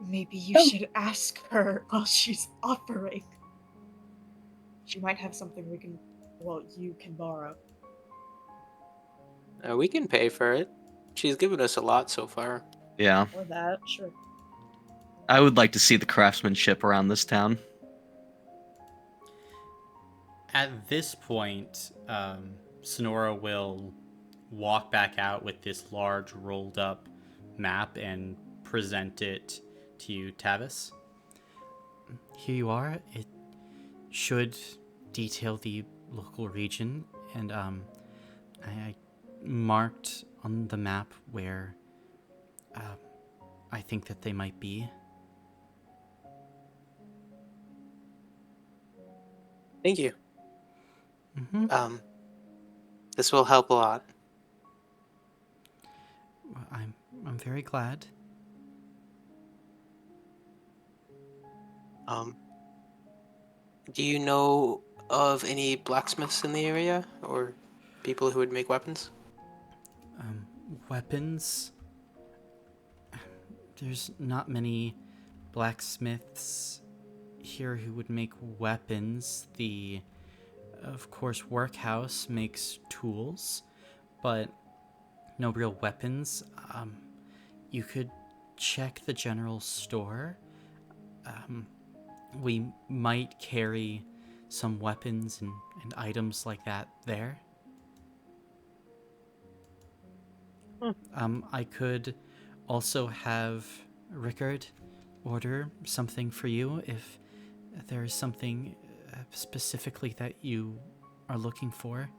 Maybe you should ask her while she's offering. She might have something you can borrow. We can pay for it. She's given us a lot so far. Yeah. Or that, sure. I would like to see the craftsmanship around this town. At this point, Sonora will walk back out with this large rolled up map and present it to you, Tavis. Here you are. It should detail the local region, and I marked on the map where I think that they might be. Thank you. Mm-hmm. This will help a lot. Well, I'm very glad. Do you know of any blacksmiths in the area or people who would make weapons? Weapons. There's not many blacksmiths here who would make weapons. The, of course, workhouse makes tools, but no real weapons. You could check the general store. We might carry some weapons and items like that there. I could also have Rickard order something for you if there is something specifically that you are looking for.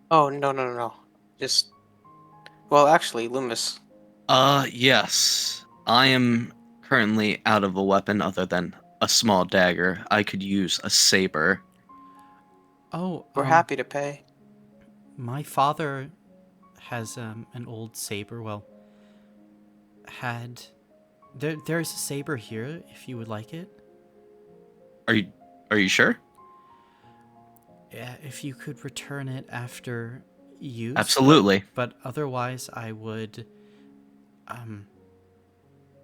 Oh, no. Just... Well, actually, Loomis. Yes. I am currently out of a weapon other than a small dagger. I could use a saber. Oh, We're happy to pay. my father has an old saber. Well, there's a saber here if you would like it. Are you sure? Yeah, if you could return it after use. Absolutely. But otherwise, I would.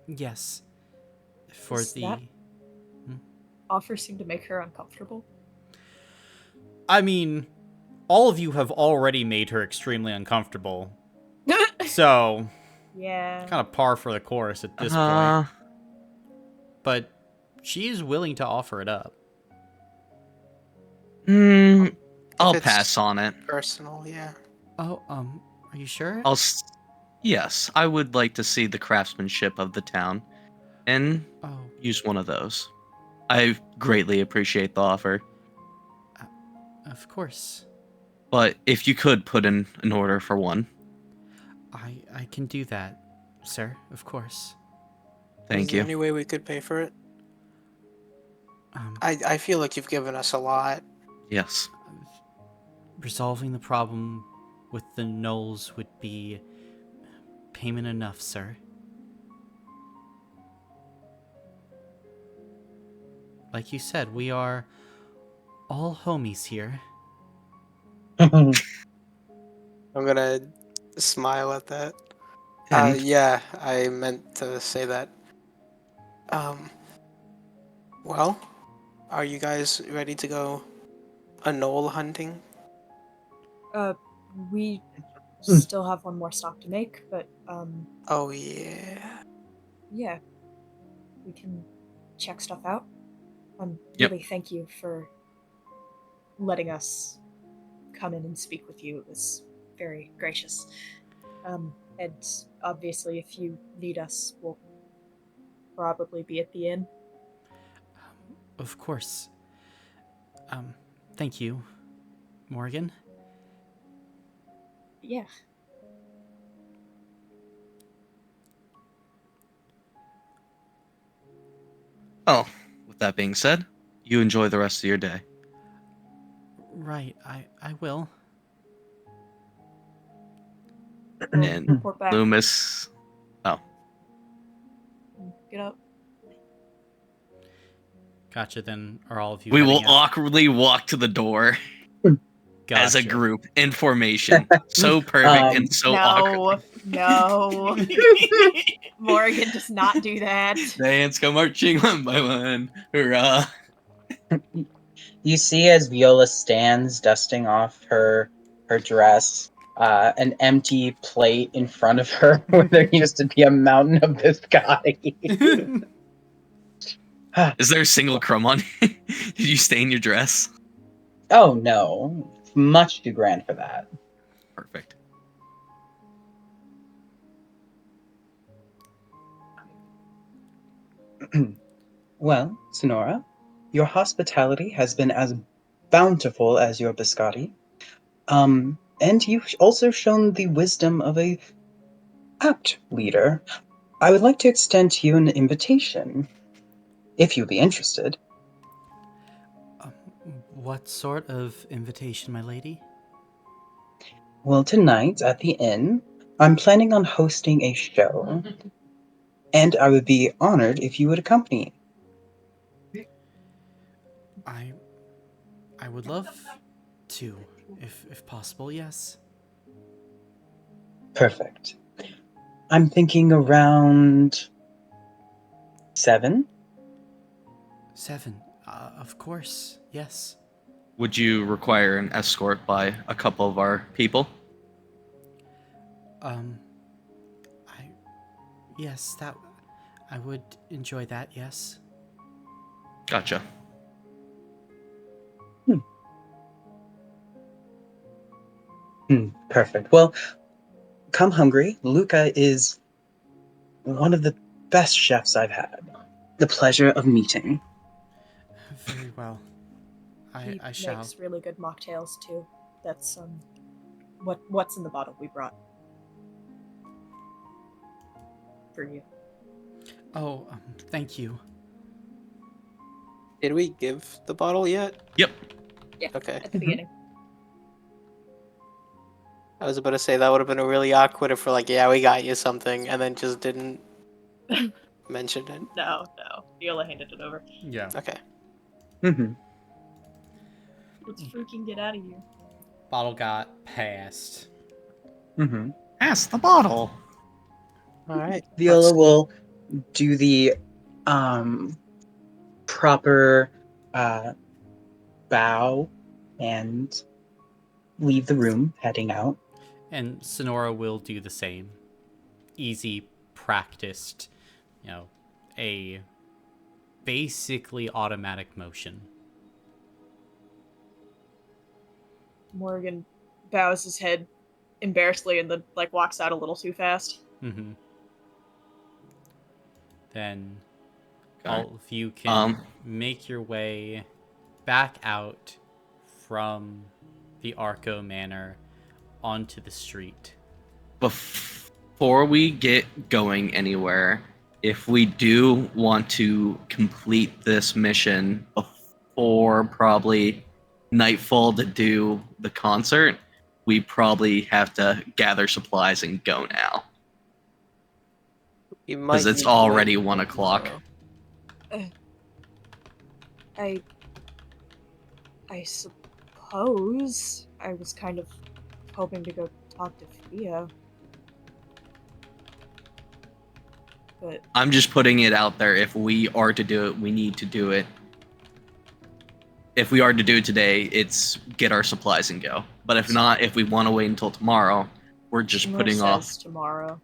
Yes. For Does the. that offer seem to make her uncomfortable? I mean, all of you have already made her extremely uncomfortable. So, Yeah. kind of par for the course at this point. But she is willing to offer it up. I'll it's pass on it. Personal, yeah. Oh, are you sure? Yes, I would like to see the craftsmanship of the town and Oh, use one of those. I greatly appreciate the offer. of course. But if you could put in an order for one. I can do that, sir, of course. Thank Is there you. any way we could pay for it? I feel like you've given us a lot. Yes. Resolving the problem with the gnolls would be payment enough, sir. Like you said, we are all homies here. I'm gonna smile at that. And Yeah, I meant to say that. Well, are you guys ready to go gnoll hunting? We still have one more stop to make, but Oh, yeah. yeah, we can check stuff out. Yep. Really thank you for letting us come in and speak with you. It was very gracious. And obviously, if you need us, we'll probably be at the inn. Of course. Thank you, Morgan. Yeah. oh, with that being said, you enjoy the rest of your day. Right, I will. We'll And report back. Loomis. Oh, Get up. Gotcha, then are all of you we will heading out? awkwardly walk to the door as a Gotcha. group in formation. So perfect and so awkward. No. Morgan does not do that. Dance go marching one by one. Hurrah. You see as Viola stands dusting off her dress, an empty plate in front of her where there used to be a mountain of biscotti. Is there a single crumb on you? Did you stain your dress? Oh no, much too grand for that. Perfect. Well, Sonora, your hospitality has been as bountiful as your biscotti. And you've also shown the wisdom of a apt leader. I would like to extend to you an invitation, if you'd be interested. Um, what sort of invitation, my lady? Well, tonight at the inn, I'm planning on hosting a show, and I would be honored if you would accompany. I would love to, if possible. Yes. Perfect. I'm thinking around 7. 7. Of course. Yes. Would you require an escort by a couple of our people? I yes, that I would enjoy that. Yes. Gotcha. Perfect. Well, come hungry. Luca is one of the best chefs I've had. The pleasure of meeting. Very well. He I shall. makes really good mocktails too. That's what's in the bottle we brought for you. Oh, thank you. Did we give the bottle yet? Yep. Yeah. Okay. At the beginning. I was about to say that would have been really awkward if we're like, yeah, we got you something, and then just didn't mention it. No. Viola handed it over. Yeah. Okay. Mm-hmm. Let's freaking get out of here. Bottle got passed. Mm-hmm. Pass the bottle. All right. Viola will do the proper bow and leave the room, heading out. And Sonora will do the same. Easy, practiced, a basically automatic motion. Morgan bows his head embarrassedly and then walks out a little too fast. Mm-hmm. Then Okay. all of you can make your way back out from the Arco Manor onto the street. Before we get going anywhere, if we do want to complete this mission before probably nightfall to do the concert, we probably have to gather supplies and go now. Because it's already 1 o'clock. I suppose I was kind of hoping to go talk to Fia. But I'm just putting it out there. If we are to do it, we need to do it. If we are to do it today, it's get our supplies and go. But if not, if we want to wait until tomorrow, we're just Seymour putting says off. tomorrow.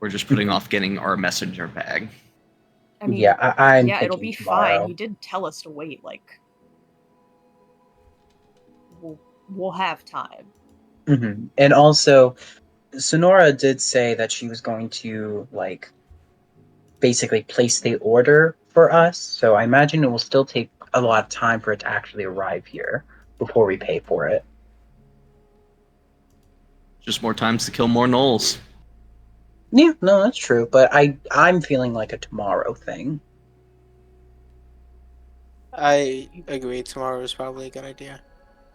We're just putting off getting our messenger bag. I mean, Yeah, I'm yeah, it'll thinking be tomorrow. fine. He did tell us to wait. We'll have time. Mm-hmm. And also, Sonora did say that she was going to basically place the order for us. So I imagine it will still take a lot of time for it to actually arrive here before we pay for it. Just more times to kill more gnolls. Yeah, no, that's true. But I'm feeling like a tomorrow thing. I agree. Tomorrow is probably a good idea.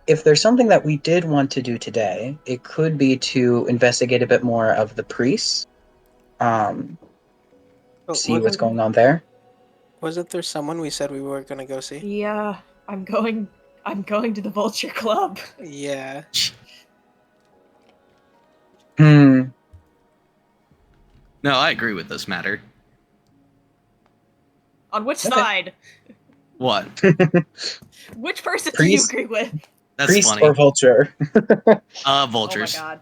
If there's something that we did want to do today, it could be to investigate a bit more of the priests. See what's going on there. Wasn't there someone we said we were gonna go see? Yeah, I'm going to the Vulture Club. Yeah. Hmm. No, I agree with this matter. On which Okay. side? What? Which person do you Priest? agree with? That's Priest funny. or vulture? Oh my Vultures. god.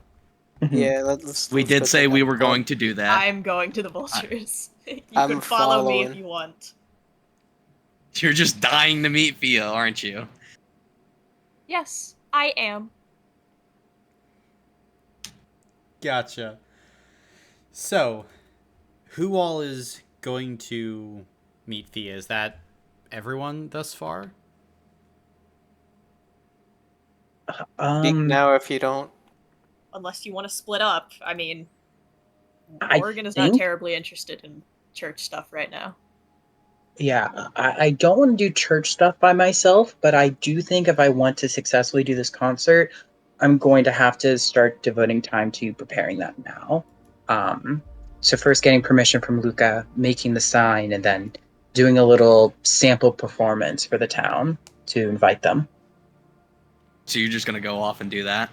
Yeah, let's We did put say that we down. were going to do that. I'm going to the vultures. You I'm can follow me if following. you want. You're just dying to meet Fia, aren't you? Yes, I am. Gotcha. So, who all is going to meet Thea? Is that everyone thus far? Speak now if you don't. Unless you want to split up. I mean, I Morgan is not think, terribly interested in church stuff right now. yeah, I don't want to do church stuff by myself, but I do think if I want to successfully do this concert, I'm going to have to start devoting time to preparing that now. Um, so first getting permission from Luca, making the sign, and then doing a little sample performance for the town to invite them. So you're just gonna go off and do that?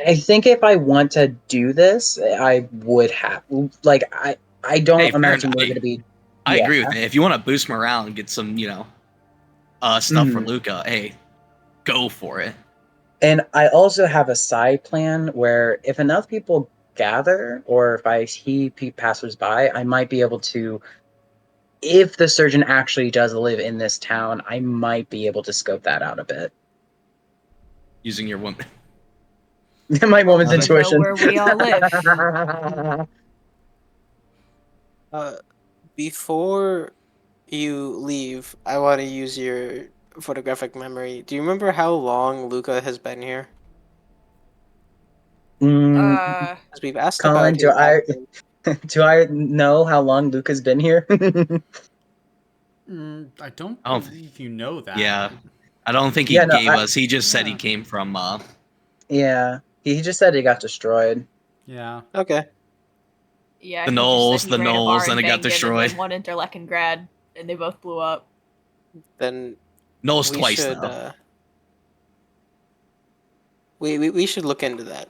I think if I want to do this, I would have like I Hey, don't fair imagine enough. we're gonna be I yeah. agree with it. If you want to boost morale and get some, stuff for Mhm. Luca, hey, go for it. And I also have a side plan where if enough people gather, or if I see passersby, I might be able to. If the surgeon actually does live in this town, I might be able to scope that out a bit. Using your woman. My Well, woman's you would know intuition. where we all live. Uh, Before you leave, I want to use your photographic memory. Do you remember how long Luca has been here? Mm, Uh, Because we've asked Colin, about do his I acting. do I know how long Luca's been here? I don't I don't. Th- believe you know that. yeah, I don't think he Yeah, no, gave us. He just said he Yeah. came from. yeah. He just said he got destroyed. Yeah. Okay. yeah, The he just said Knolls, he the ran a bar Knolls, and then it got banged him, and destroyed. then one Interlaken grad, and they both blew up. Then Knolls we twice should though. we should look into that.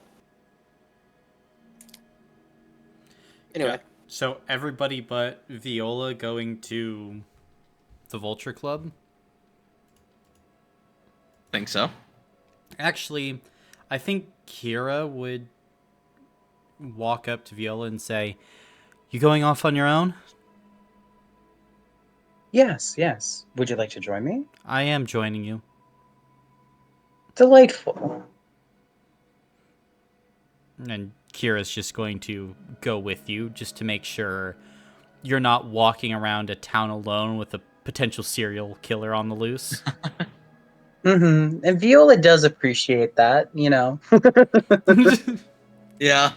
Yeah. Anyway, So everybody but Viola going to the Vulture Club? Think so. Actually, I think Kira would walk up to Viola and say, "You going off on your own?" Yes, yes. Would you like to join me? I am joining you. Delightful. And Kira's just going to go with you just to make sure you're not walking around a town alone with a potential serial killer on the loose. And Viola does appreciate that, you know. Yeah.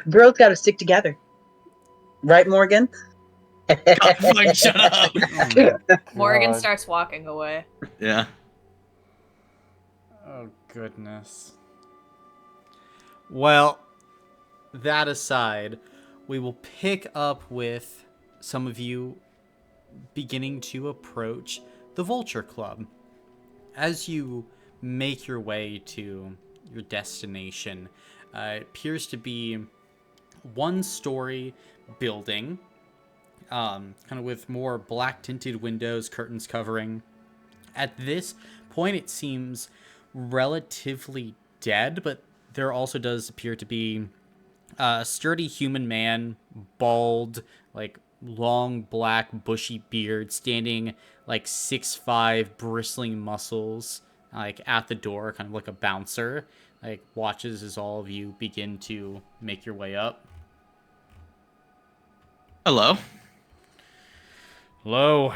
Girls gotta stick together. Right, Morgan? God, fucking shut up. Oh my Morgan god. starts walking away. Yeah. Oh goodness. Well, that aside, we will pick up with some of you beginning to approach the Vulture Club. As you make your way to your destination, it appears to be one-story building, kind of with more black tinted windows, curtains covering. At this point, it seems relatively dead, but there also does appear to be a sturdy human man, bald, like long black bushy beard, standing like 6'5", bristling muscles, like at the door, kind of like a bouncer. Like watches as all of you begin to make your way up. Hello. Hello.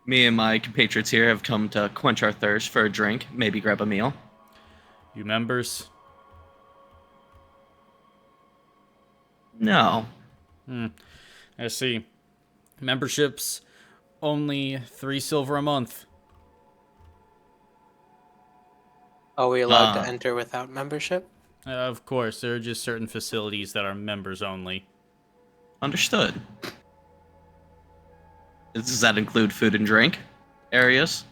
Me and my compatriots here have come to quench our thirst for a drink, maybe grab a meal. You members? No. I see. Memberships only 3 silver a month. are we allowed to enter without membership? Of course, there are just certain facilities that are members only. Understood. Does that include food and drink areas?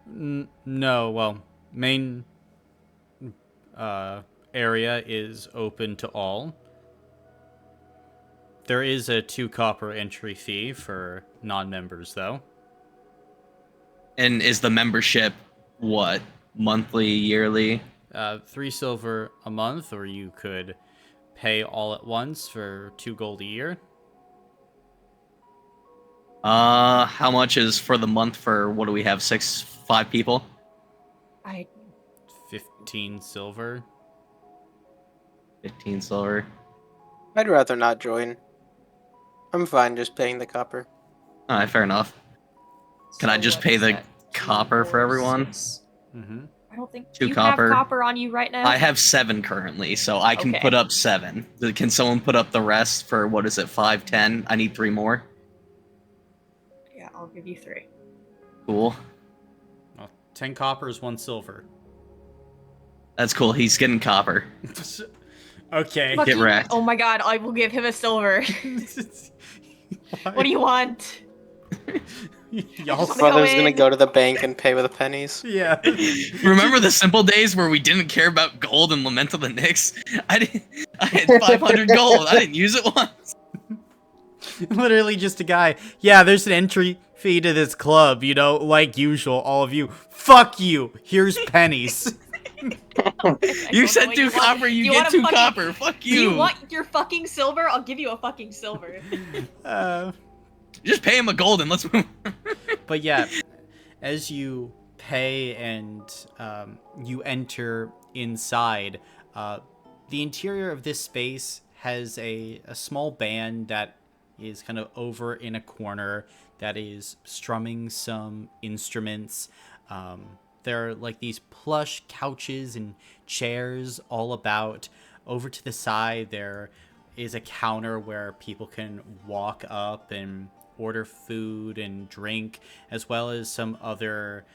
No, well, main area is open to all. There is a 2 copper entry fee for non-members, though. And is the membership what? Monthly, yearly? 3 silver a month, or you could pay all at once for 2 gold a year. How much is for the month for, what do we have, 5 people? I 15 silver. 15 silver. I'd rather not join. I'm fine just paying the copper. Alright, fair enough. Can I so just what pay is the that, copper for 2, 4, everyone? 6? Mm-hmm. I don't think 2 you copper. have copper on you right now. I have 7 currently, so I can Okay. put up 7. Can someone put up the rest for, what is it, 5, 10? I need 3 more. Yeah, I'll give you 3. Cool. Well, 10 copper is 1 silver. That's cool. He's getting copper. Okay. Get wrecked. Oh my god, I will give him a silver. What do you want? Y'all Go Brother's gonna in. go to the bank and pay with the pennies. Yeah. Remember the simple days where we didn't care about gold in Lament of the Nyx? I had 500 gold. I didn't use it once. Literally just a guy. Yeah, there's an entry fee to this club, you know, like usual, all of you. Fuck you. Here's pennies. You said 2 copper, you get 2 copper. Fuck you. Do you want your fucking silver? I'll give you a fucking silver. Just pay him a gold and let's move. But yeah, as you pay and you enter inside, the interior of this space has a small band that is kind of over in a corner that is strumming some instruments. There are like these plush couches and chairs all about. Over to the side, there is a counter where people can walk up and order food and drink, as well as some other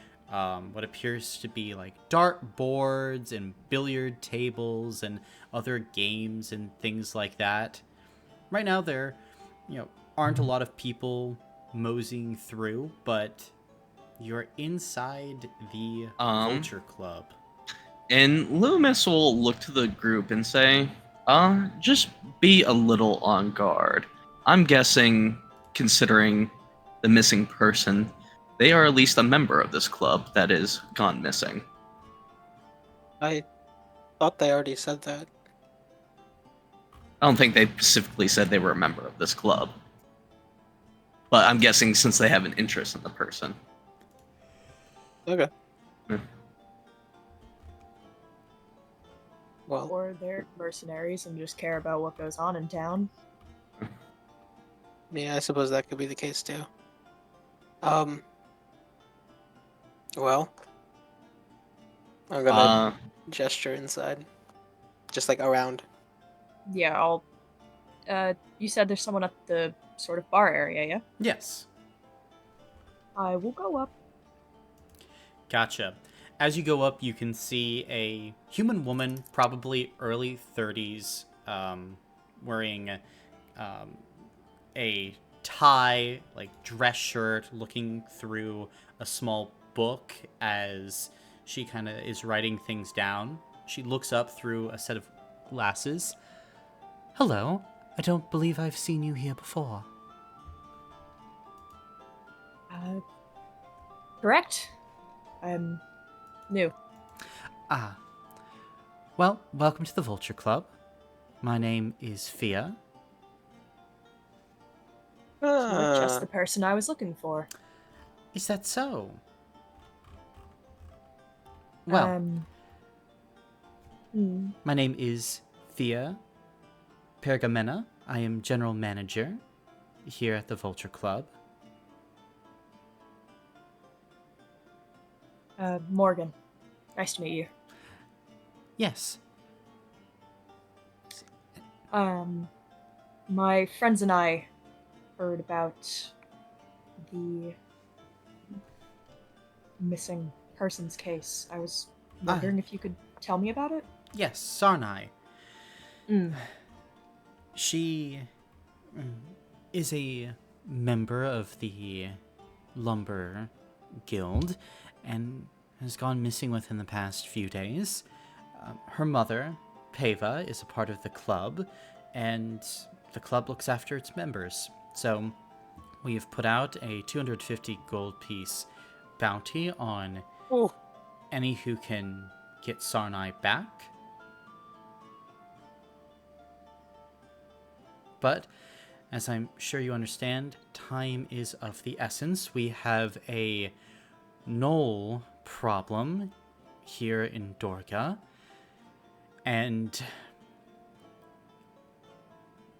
what appears to be like dart boards and billiard tables and other games and things like that. Right now there, aren't a lot of people moseying through, but you're inside the Vulture Club. And Loomis will look to the group and say, just be a little on guard. I'm guessing, considering the missing person, they are at least a member of this club that is gone missing. I thought they already said that. I don't think they specifically said they were a member of this club. But I'm guessing since they have an interest in the person. Okay. Yeah. Well, Or they're mercenaries and just care about what goes on in town. yeah, I suppose that could be the case too. Well, I'm gonna gesture inside. Just like around. Yeah, I'll... you said there's someone at the sort of bar area, yeah? Yes. I will go up. Gotcha. As you go up, you can see a human woman, probably early 30s, wearing a tie, like dress shirt, looking through a small book as she kind of is writing things down. She looks up through a set of glasses. Hello. I don't believe I've seen you here before. Correct? I'm new. Ah. Well, welcome to the Vulture Club. My name is Fia. You're just the person I was looking for. Is that so? Well, my name is Thea Pergamena. I am general manager here at the Vulture Club. Morgan. Nice to meet you. Yes. My friends and I heard about the missing persons case. I was wondering if you could tell me about it? Yes, Sarnai. Mm. She is a member of the Lumber Guild and has gone missing within the past few days. Her mother, Pava, is a part of the club, and the club looks after its members. So we have put out a 250 gold piece bounty on Ooh. any who can get Sarnai back. But, as I'm sure you understand, time is of the essence. We have a Knoll problem here in Dorga. And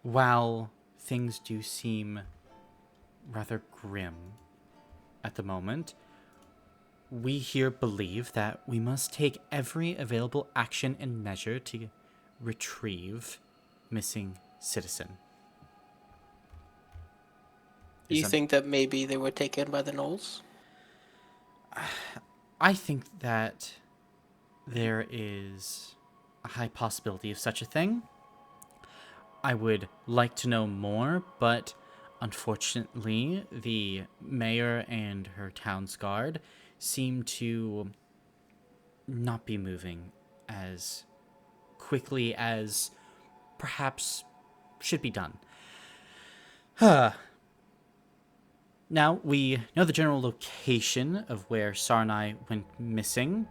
while things do seem rather grim at the moment, we here believe that we must take every available action and measure to retrieve missing citizen. Do you think that maybe they were taken by the Knolls? I think that there is a high possibility of such a thing. I would like to know more, but unfortunately, the mayor and her town's guard seem to not be moving as quickly as perhaps should be done. Now, we know the general location of where Sarnai went missing,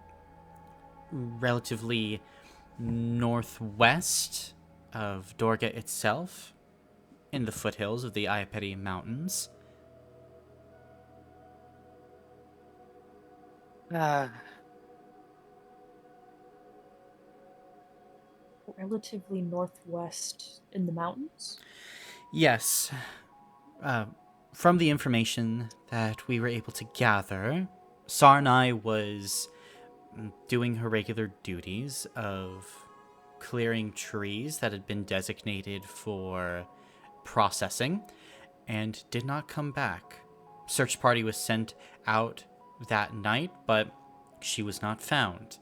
relatively northwest of Dorga itself, in the foothills of the Iapeti Mountains. Relatively northwest in the mountains? Yes. From the information that we were able to gather, Sarnai was doing her regular duties of clearing trees that had been designated for processing and did not come back. Search party was sent out that night, but she was not found.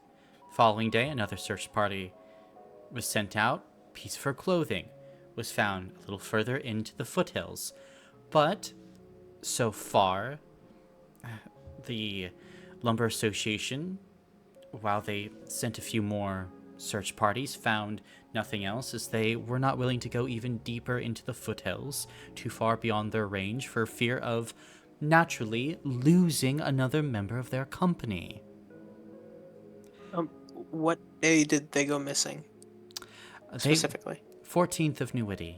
Following day, another search party was sent out. A piece of her clothing was found a little further into the foothills. But so far, the Lumber Association, while they sent a few more search parties, found nothing else, as they were not willing to go even deeper into the foothills, too far beyond their range, for fear of naturally losing another member of their company. What day did they go missing? Specifically? 14th of Nuidi.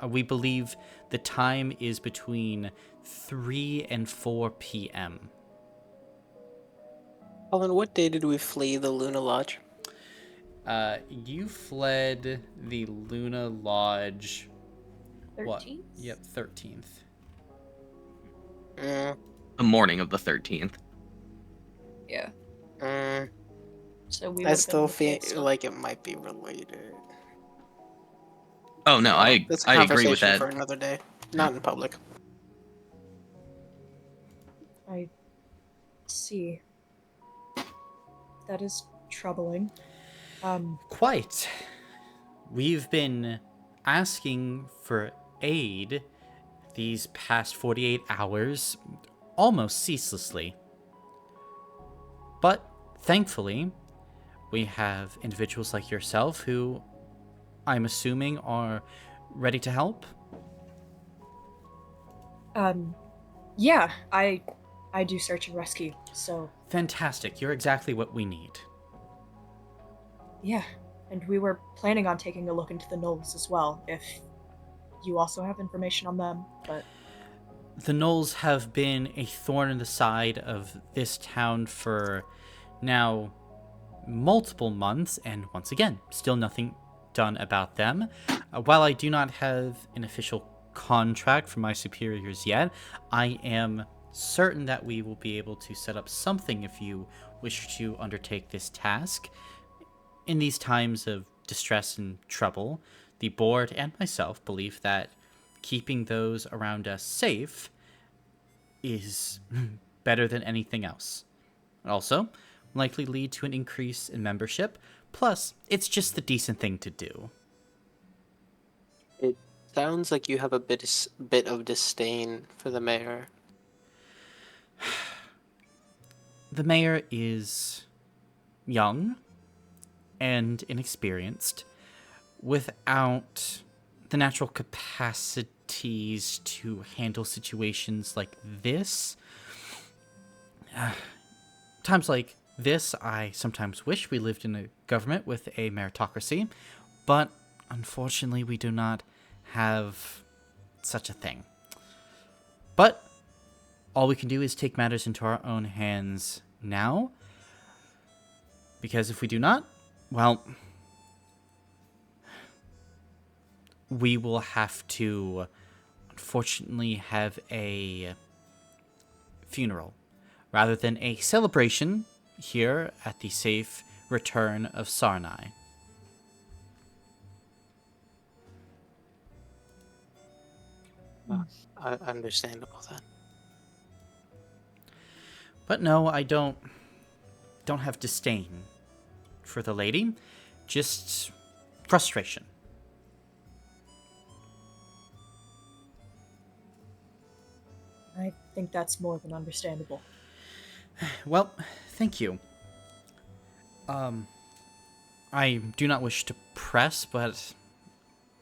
We believe the time is between 3 and 4 p.m. Colin, what day did we flee the Luna Lodge? You fled the Luna Lodge. 13th? What? Yep, 13th. The morning of the 13th. Yeah. So we I would've still been feel looking at like it might be related. Oh no, That's a I agree with conversation that. for another day, not in public. I see. That is troubling. Quite. We've been asking for aid these past 48 hours almost ceaselessly. But thankfully, we have individuals like yourself who I'm assuming are ready to help. Yeah, I do search and rescue, so Fantastic. You're exactly what we need. yeah. And we were planning on taking a look into the Knolls as well, if you also have information on them, but The Knolls have been a thorn in the side of this town for now multiple months, and once again, still nothing done about them. While I do not have an official contract from my superiors yet, I am certain that we will be able to set up something if you wish to undertake this task. In these times of distress and trouble, the board and myself believe that keeping those around us safe is better than anything else. Also, likely lead to an increase in membership, plus it's just the decent thing to do. It sounds like you have a bit of disdain for the mayor. The mayor is young and inexperienced, without the natural capacity abilities to handle situations like this. Times like this, I sometimes wish we lived in a government with a meritocracy, but unfortunately we do not have such a thing. But all we can do is take matters into our own hands now, because if we do not, well, we will have to unfortunately have a funeral rather than a celebration here at the safe return of Sarnai. Understandable then. But no, I don't have disdain for the lady, just frustration. I think that's more than understandable. Well, thank you. I do not wish to press, but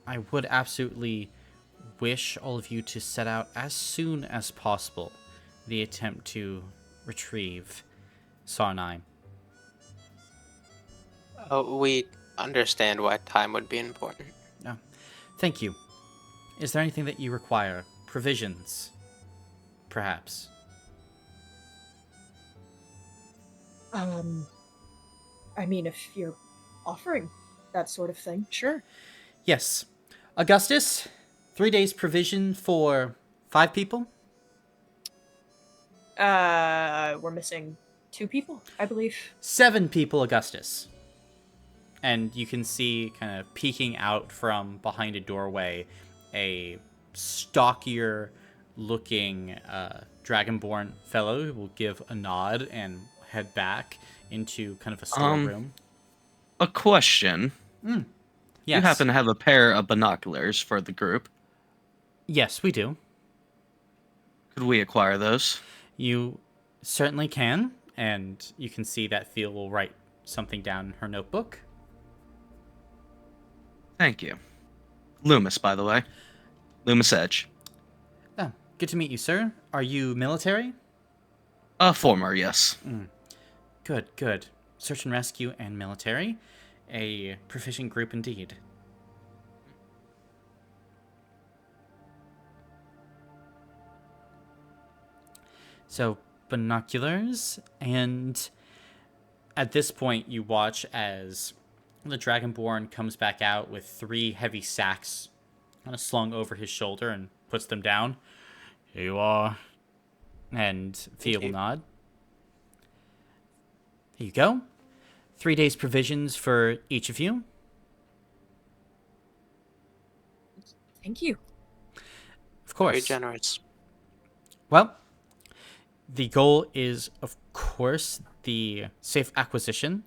I would absolutely wish all of you to set out as soon as possible the attempt to retrieve Sarnai. We understand why time would be important. No, thank you. Is there anything that you require? Provisions, perhaps? I mean, if you're offering that sort of thing, sure. Yes. Augustus, 3 days provision for 5 people? We're missing 2 people, I believe. 7 people, Augustus. And you can see, kind of peeking out from behind a doorway, a stockier looking dragonborn fellow who will give a nod and head back into kind of a storeroom. A question. Yes. You happen to have a pair of binoculars for the group. Yes, we do. Could we acquire those? You certainly can, and you can see that Theo will write something down in her notebook. Thank you. Loomis, by the way. Loomis Edge. Oh, good to meet you, sir. Are you military? Former, yes. Good. Search and rescue and military. A proficient group indeed. So, binoculars, and at this point you watch as the Dragonborn comes back out with 3 heavy sacks kind of slung over his shoulder and puts them down. Here you are. And Thea will nod. There you go. 3 days provisions for each of you. Thank you. Of course. Very generous. Well, the goal is, of course, the safe acquisition.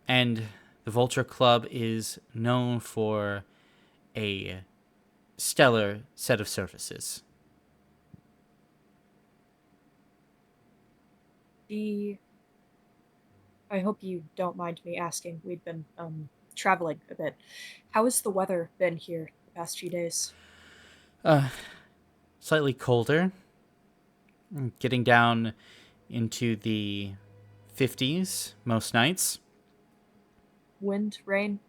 And the Vulture Club is known for a stellar set of services. I hope you don't mind me asking. We've been traveling a bit. How has the weather been here the past few days? Slightly colder. Getting down into the 50s most nights. Wind, rain?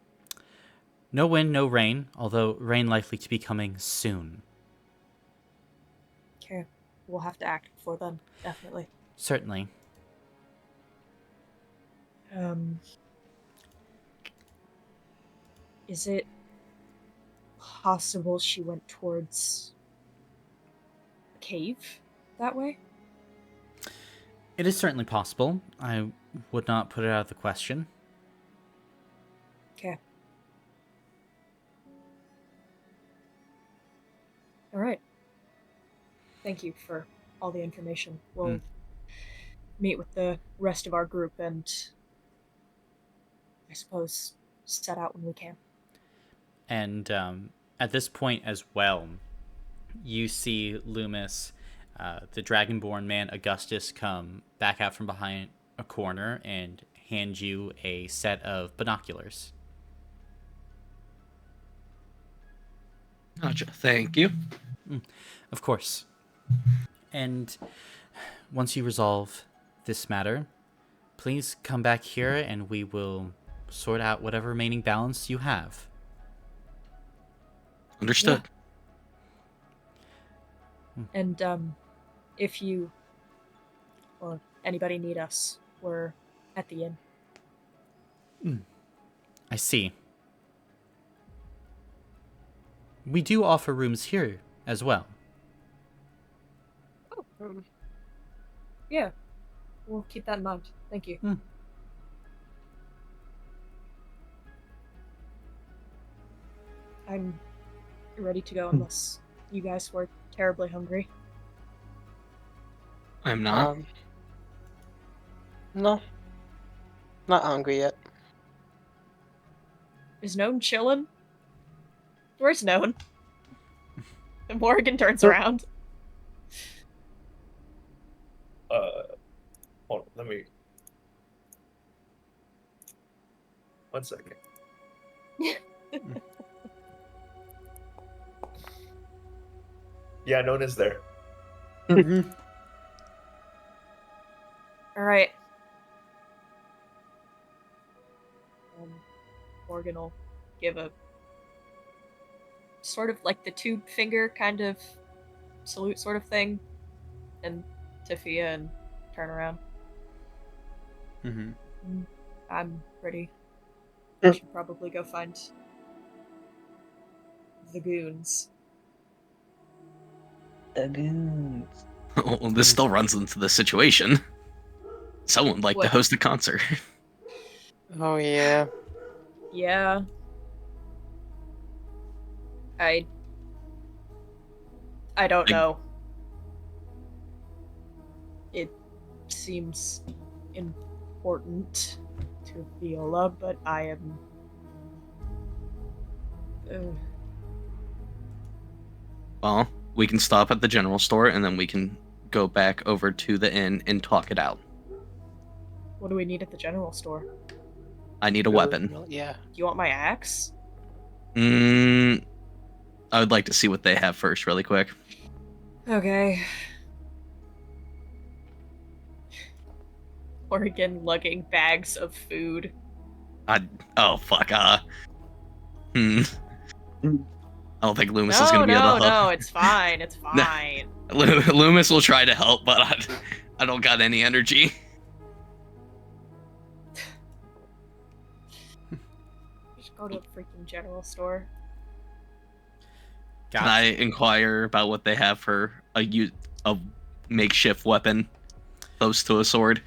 No wind, no rain, although rain likely to be coming soon. Okay. We'll have to act before then, definitely. Certainly. Is it possible she went towards a cave that way? It is certainly possible. I would not put it out of the question. Okay. All right. Thank you for all the information. We'll meet with the rest of our group and, I suppose, set out when we can. And at this point as well, you see Loomis, the Dragonborn man Augustus, come back out from behind a corner and hand you a set of binoculars. Gotcha. Thank you. Of course. And once you resolve this matter, please come back here and we will sort out whatever remaining balance you have. Understood. And if you or anybody need us, we're at the inn. I see. We do offer rooms here as well. Oh, yeah. We'll keep that in mind. Thank you. I'm ready to go unless you guys were terribly hungry. I'm not. No. Not hungry yet. Is Known chillin'? Where's Known? And Morgan turns around. Hold on, let me. 1 second. Yeah, Nona's there. Alright. Morgan will give a sort of like the 2-finger kind of salute sort of thing, and Tafia, and turn around. I'm ready. We should probably go find the goons. The goons. Well, this still runs into the situation. Someone would like to What? host a concert. Oh, yeah. Yeah. I don't know. It seems important to Viola, but I am... Well, we can stop at the general store and then we can go back over to the inn and talk it out. What do we need at the general store? I need a weapon. Yeah. Do you want my axe? I would like to see what they have first, really quick. Okay. Oregon lugging bags of food. Oh, fuck. I don't think Loomis is No, going to be able to help. no, it's fine. It's fine. Loomis will try to help, but I don't got any energy. Just go to a freaking general store. Can I inquire about what they have for a makeshift weapon close to a sword?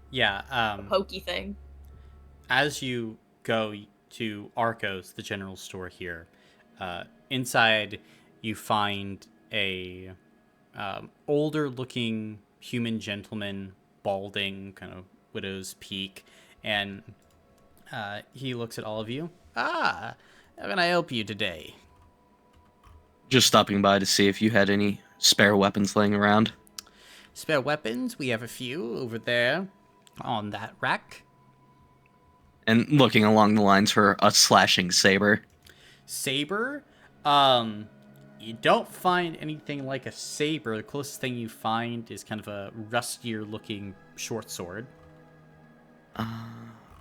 Yeah. Pokey thing. As you go to Arco's, the general store here, inside you find a older-looking human gentleman, balding, kind of widow's peak, and he looks at all of you. How can I help you today? Just stopping by to see if you had any spare weapons laying around. Spare weapons? We have a few over there on that rack. And looking along the lines for a slashing saber. Saber? You don't find anything like a saber. The closest thing you find is kind of a rustier looking short sword.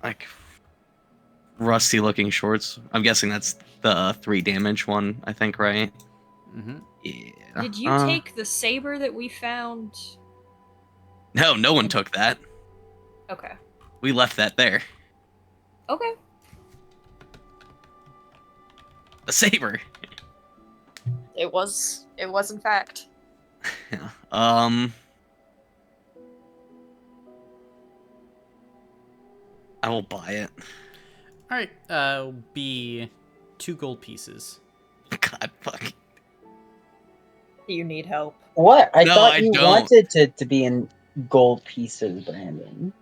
Like rusty looking shorts. I'm guessing that's the 3 damage one, I think, right? Mm-hmm. Yeah. Did you take the saber that we found? No one took that. Okay. We left that there. Okay. A saber. It was in fact. Yeah. I will buy it. All right. Be 2 gold pieces. God, fuck. Do you need help? What? I No, thought I you don't. wanted to be in gold pieces, Brandon.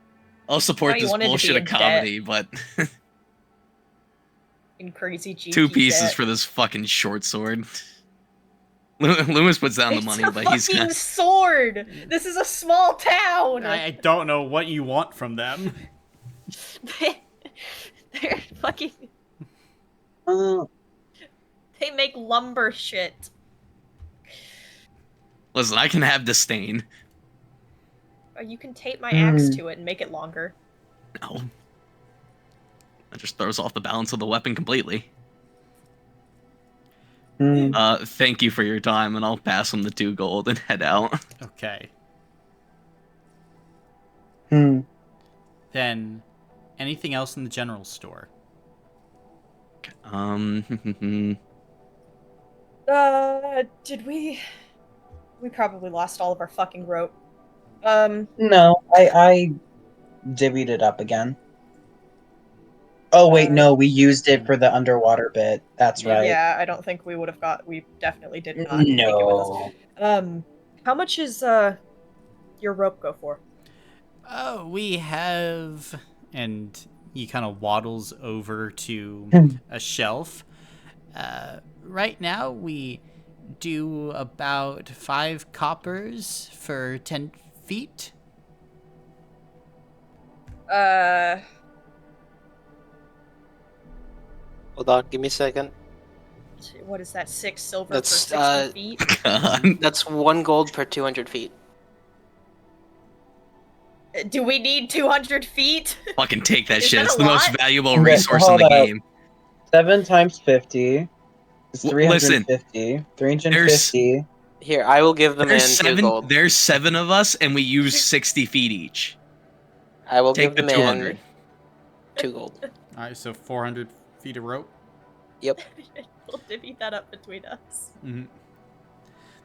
I'll support No, you this wanted to be bullshit in of comedy, but In crazy cheeky 2 pieces debt. for this fucking short sword. Loomis puts down the It's money, a but he's fucking got... sword. This is a small town. I don't know what you want from them. They're fucking. They make lumber shit. Listen, I can have disdain. You can tape my axe Hmm. to it and make it longer. No. That just throws off the balance of the weapon completely. Hmm. Thank you for your time, and I'll pass him the 2 gold and head out. Okay. Hmm. Then, anything else in the general store? Did we? We probably lost all of our fucking rope. No, I divvied it up again. Oh wait, no, we used it for the underwater bit. That's right. Yeah, I don't think we would have got. We definitely did not take it with us. No. How much is your rope go for? Oh, we have, and he kind of waddles over to a shelf. Right now, we do about 5 coppers for 10 feet. Hold on, give me a second. What is that? 6 silver That's, for 60 feet? That's 1 gold per 200 feet. Do we need 200 feet? Fucking take that Is shit. that It's a the most lot? valuable Okay, resource in the hold up. game. 7 times 50 is Listen, 350. 350. Here, I will give the man 2 gold. There's 7 of us, and we use 60 feet each. I will Take give the the 200. man 2 gold. All right, so 400 feet of rope. Yep. We'll divvy that up between us. Mm-hmm.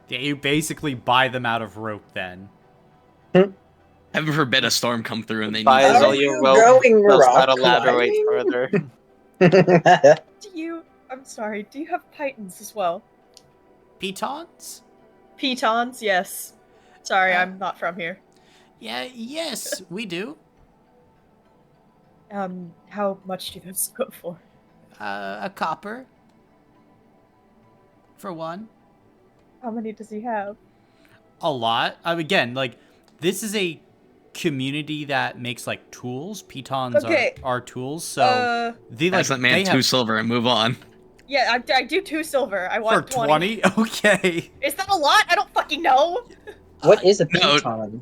Yeah, you basically buy them out of rope then. Heaven forbid a storm come through and they Buy need us all Are rope. your you rope. going Does rock not elaborate climbing? further. I'm sorry, do you have pitons as well? Pitons? Pitons, yes. Sorry, I'm not from here. Yeah, yes, we do. How much do those go for? A copper. For 1. How many does he have? A lot. Again, like, this is a community that makes, like, tools. Pitons are tools, so they, like, Pass that man they 2 have... silver and move on. Yeah, I do 2 silver. I want For 20? Okay. Is that a lot? I don't fucking know. What is a No. piton?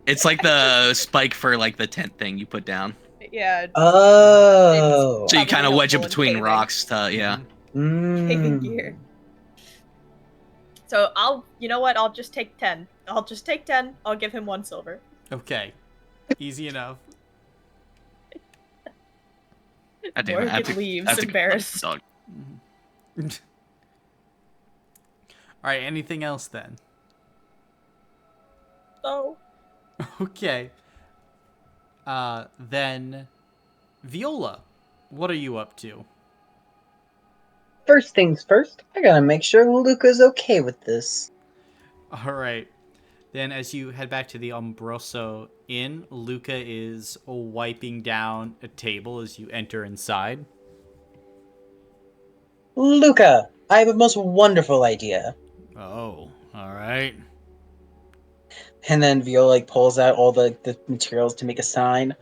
It's like the spike for like the tent thing you put down. Yeah. Oh. So you kind of Probably wedge it helpful in between caving. rocks to, yeah. Caving gear. So you know what? I'll just take 10. I'll just take 10. I'll give him 1 silver. Okay. Easy enough. God damn it, I have Morgan to- leaves, I have to- embarrassed. Dog. Alright, anything else then? Oh. Okay. Then... Viola, what are you up to? First things first, I gotta make sure Luca's okay with this. Alright. Then as you head back to the Umbroso Inn, Luca is wiping down a table as you enter inside. Luca, I have a most wonderful idea. Oh, alright. And then Viola pulls out all the materials to make a sign.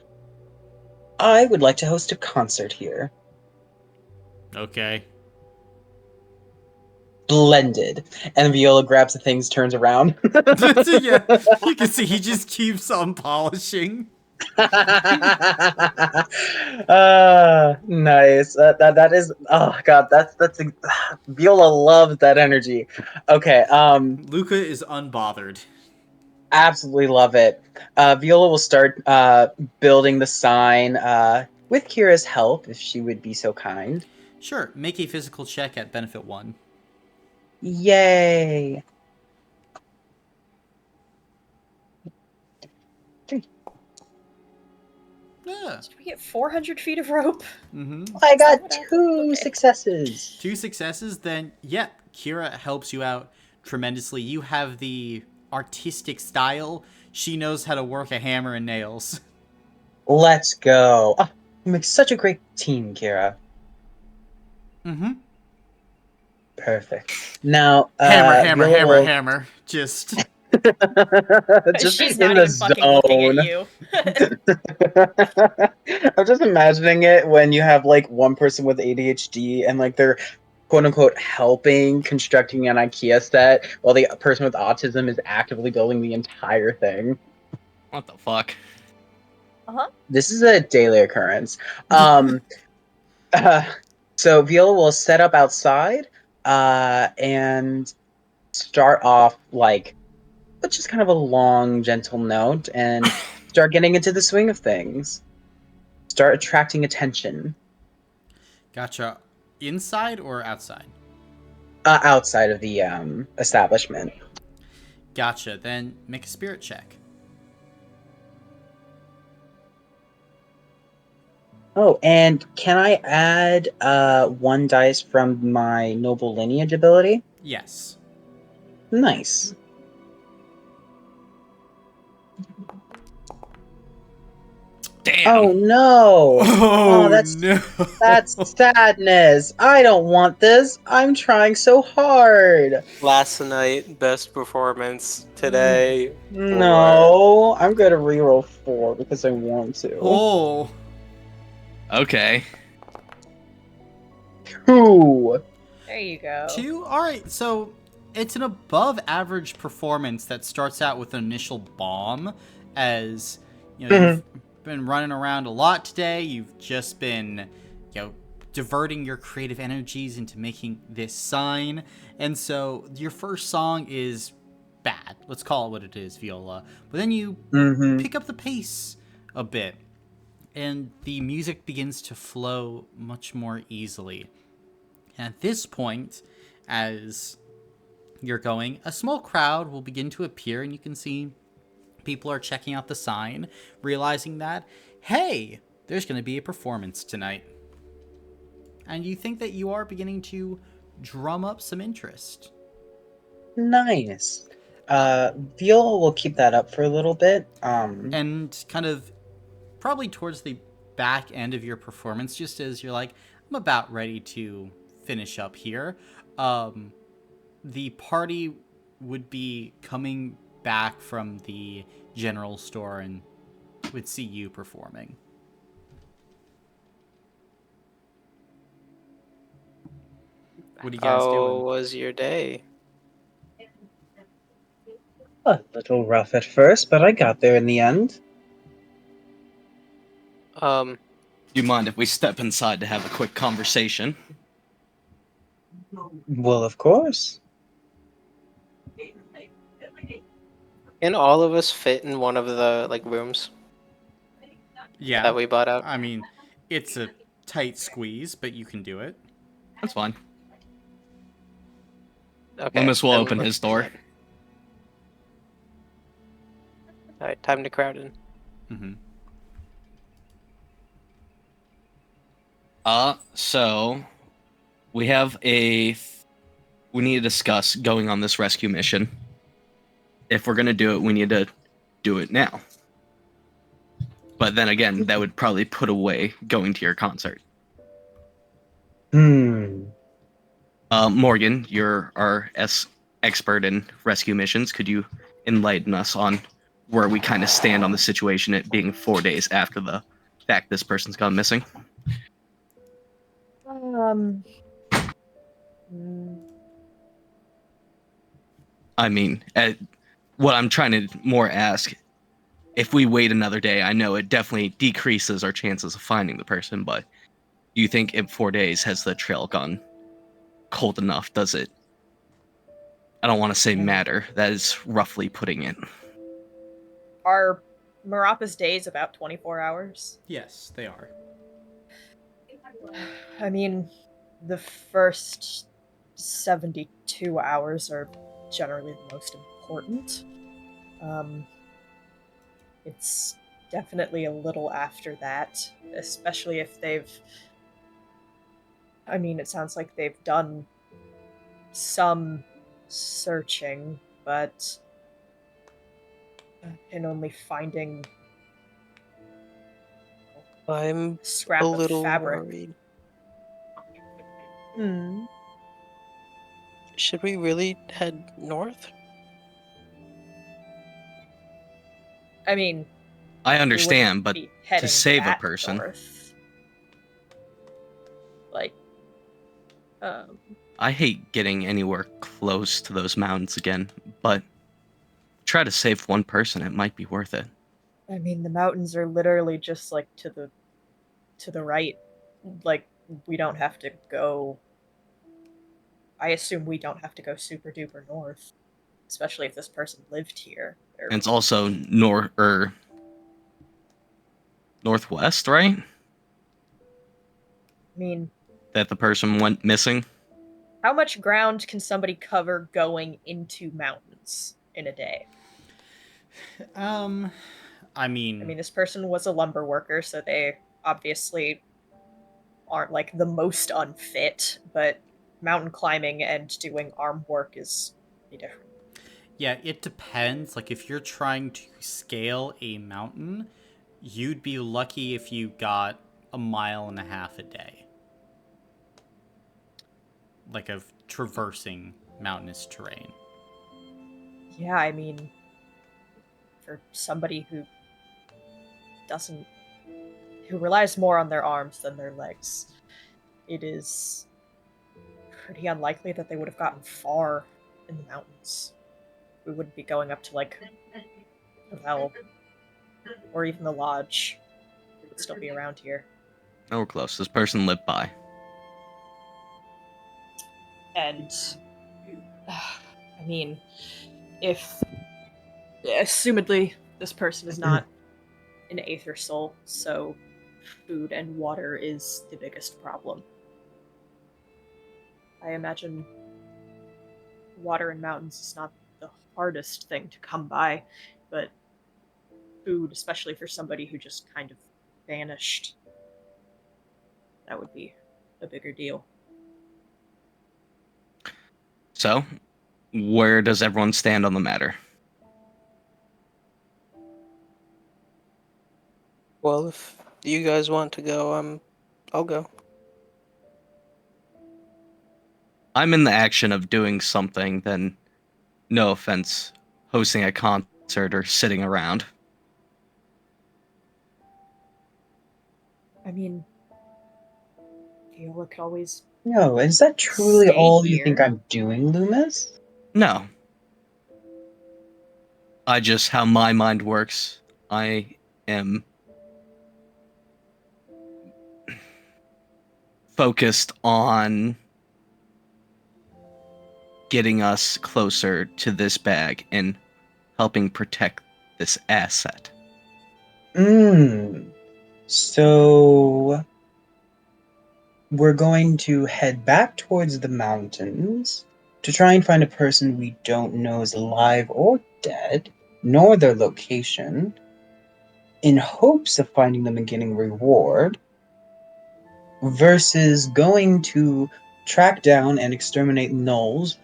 I would like to host a concert here. Okay. Splendid. And Viola grabs the things, turns around. Yeah, you can see he just keeps on polishing. Nice. That is. Oh god, that's Viola loves that energy. Okay. Luca is unbothered. Absolutely love it. Viola will start building the sign with Kira's help, if she would be so kind. Sure, make a physical check at benefit 1. Yay! 3. Yeah. Did we get 400 feet of rope? Mm-hmm. I got what happened? 2 Okay. successes. 2 successes, then, yeah, Kira helps you out tremendously. You have the artistic style. She knows how to work a hammer and nails. Let's go. Oh, you make such a great team, Kira. Mm-hmm. Perfect. Now, Hammer. Just She's in not the even fucking looking at you. I'm just imagining it when you have like one person with ADHD and like they're quote unquote helping constructing an IKEA set while the person with autism is actively building the entire thing. What the fuck? This is a daily occurrence. So Viola will set up outside and start off like with just kind of a long, gentle note and start getting into the swing of things. Start attracting attention. Gotcha. Inside or outside? Outside of the establishment. Gotcha. Then make a spirit check. Oh, and can I add 1 dice from my noble lineage ability? Yes. Nice. Damn. Oh no! Oh, that's no. that's sadness. I don't want this. I'm trying so hard. Last night, best performance. Today, 4. No, I'm gonna reroll 4 because I want to. Oh. Okay. 2. There you go. 2? Alright, so it's an above average performance that starts out with an initial bomb, as you've been running around a lot today. You've just been diverting your creative energies into making this sign, and so your first song is bad. Let's call it what it is, Viola. But then you pick up the pace a bit, and the music begins to flow much more easily. And at this point, as you're going, a small crowd will begin to appear, and you can see people are checking out the sign, realizing that, hey, there's going to be a performance tonight. And you think that you are beginning to drum up some interest. Nice. Viola will keep that up for a little bit. And kind of probably towards the back end of your performance, just as you're like, I'm about ready to finish up here, the party would be coming back from the general store and would see you performing. What are you guys How doing? was your day? A little rough at first, but I got there in the end. Um, Do you mind if we step inside to have a quick conversation? Well, of course. can all of us fit in one of the rooms Yeah, that we bought out? I mean, it's a tight squeeze, but you can do it. That's fine. Okay. Loomis will then open let's his do door. that. All right, time to crowd in. Mm-hmm. So we have we need to discuss going on this rescue mission. If we're gonna do it, we need to do it now. But then again, that would probably put away going to your concert. Morgan, you're our expert in rescue missions. Could you enlighten us on where we kind of stand on the situation, it being 4 days after the fact this person's gone missing? I mean, what I'm trying to more ask, if we wait another day, I know it definitely decreases our chances of finding the person, but do you think in 4 days has the trail gone cold enough? Does it? I don't want to say matter. That is roughly putting it. Are Meropis days about 24 hours? Yes, they are. I mean, the first 72 hours are generally the most important. It's definitely a little after that, especially if they've... I mean, it sounds like they've done some searching, but in only finding I'm scrap a of little fabric. worried. Hmm. Should we really head north? I mean, I we understand, wouldn't but be heading to save a that person, north. Like, I hate getting anywhere close to those mountains again, but try to save one person, it might be worth it. I mean, the mountains are literally just like to the right. Like we don't have to go. I assume we don't have to go super duper north, especially if this person lived here. And it's also northwest, right? I mean, That the person went missing. how much ground can somebody cover going into mountains in a day? I mean, I mean, this person was a lumber worker, so they obviously aren't like the most unfit, but mountain climbing and doing arm work is pretty different. yeah, it depends. Like, if you're trying to scale a mountain, you'd be lucky if you got 1.5 miles a day. Like, of traversing mountainous terrain. Yeah, I mean, for somebody who relies more on their arms than their legs, it is pretty unlikely that they would have gotten far in the mountains. We wouldn't be going up to like Vel or even the lodge. They would still be around here. Oh, we're close. This person lived by. And I mean, if assumedly this person is not an aether soul, so food and water is the biggest problem. I imagine water in mountains is not the hardest thing to come by, but food, especially for somebody who just kind of vanished, that would be a bigger deal. So, where does everyone stand on the matter? Well, if you guys want to go, I'll go. I'm in the action of doing something, then, no offense, hosting a concert or sitting around. I mean, Viola could always. No, is that truly Stay all you think here. I'm doing, Loomis? No. How my mind works, I am focused on getting us closer to this bag and helping protect this asset. So we're going to head back towards the mountains to try and find a person we don't know is alive or dead, nor their location, in hopes of finding them and getting a reward, versus going to track down and exterminate gnolls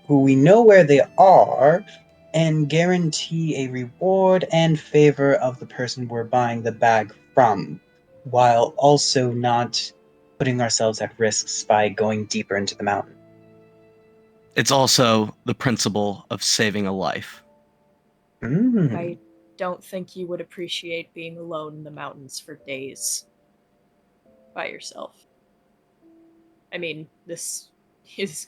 who we know where they are and guarantee a reward and favor of the person we're buying the bag from, while also not putting ourselves at risks by going deeper into the mountain. It's also the principle of saving a life. I don't think you would appreciate being alone in the mountains for days by yourself. I mean, this is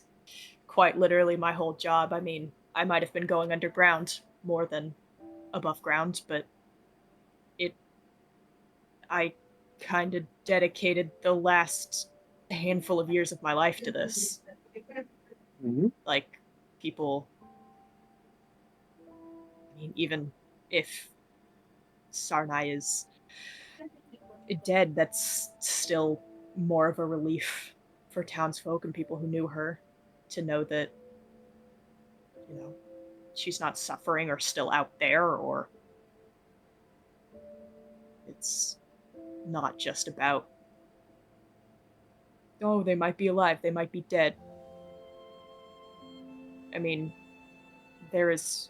quite literally my whole job. I mean, I might have been going underground more than above ground, but I kind of dedicated the last handful of years of my life to this. Like, people. I mean, even if Sarnai is dead, that's still more of a relief for townsfolk and people who knew her to know that, she's not suffering or still out there, or it's not just about, oh, they might be alive, they might be dead. I mean, there is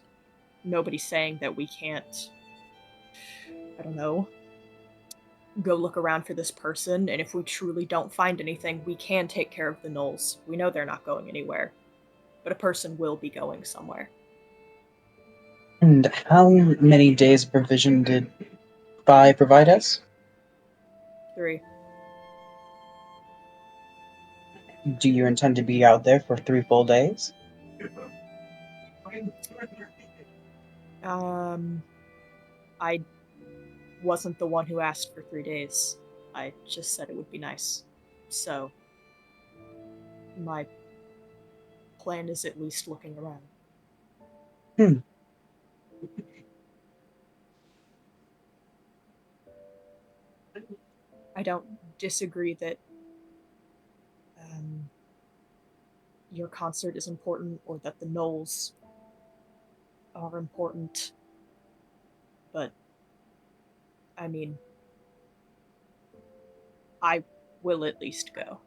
nobody saying that we can't, I don't know, go look around for this person, and if we truly don't find anything, we can take care of the gnolls. We know they're not going anywhere, but a person will be going somewhere. And how many days of provision did Fi provide us? 3. Do you intend to be out there for 3 full days? I wasn't the one who asked for 3 days. I just said it would be nice. So, my plan is at least looking around. Hmm. I don't disagree that your concert is important or that the Knolls are important. But, I mean, I will at least go.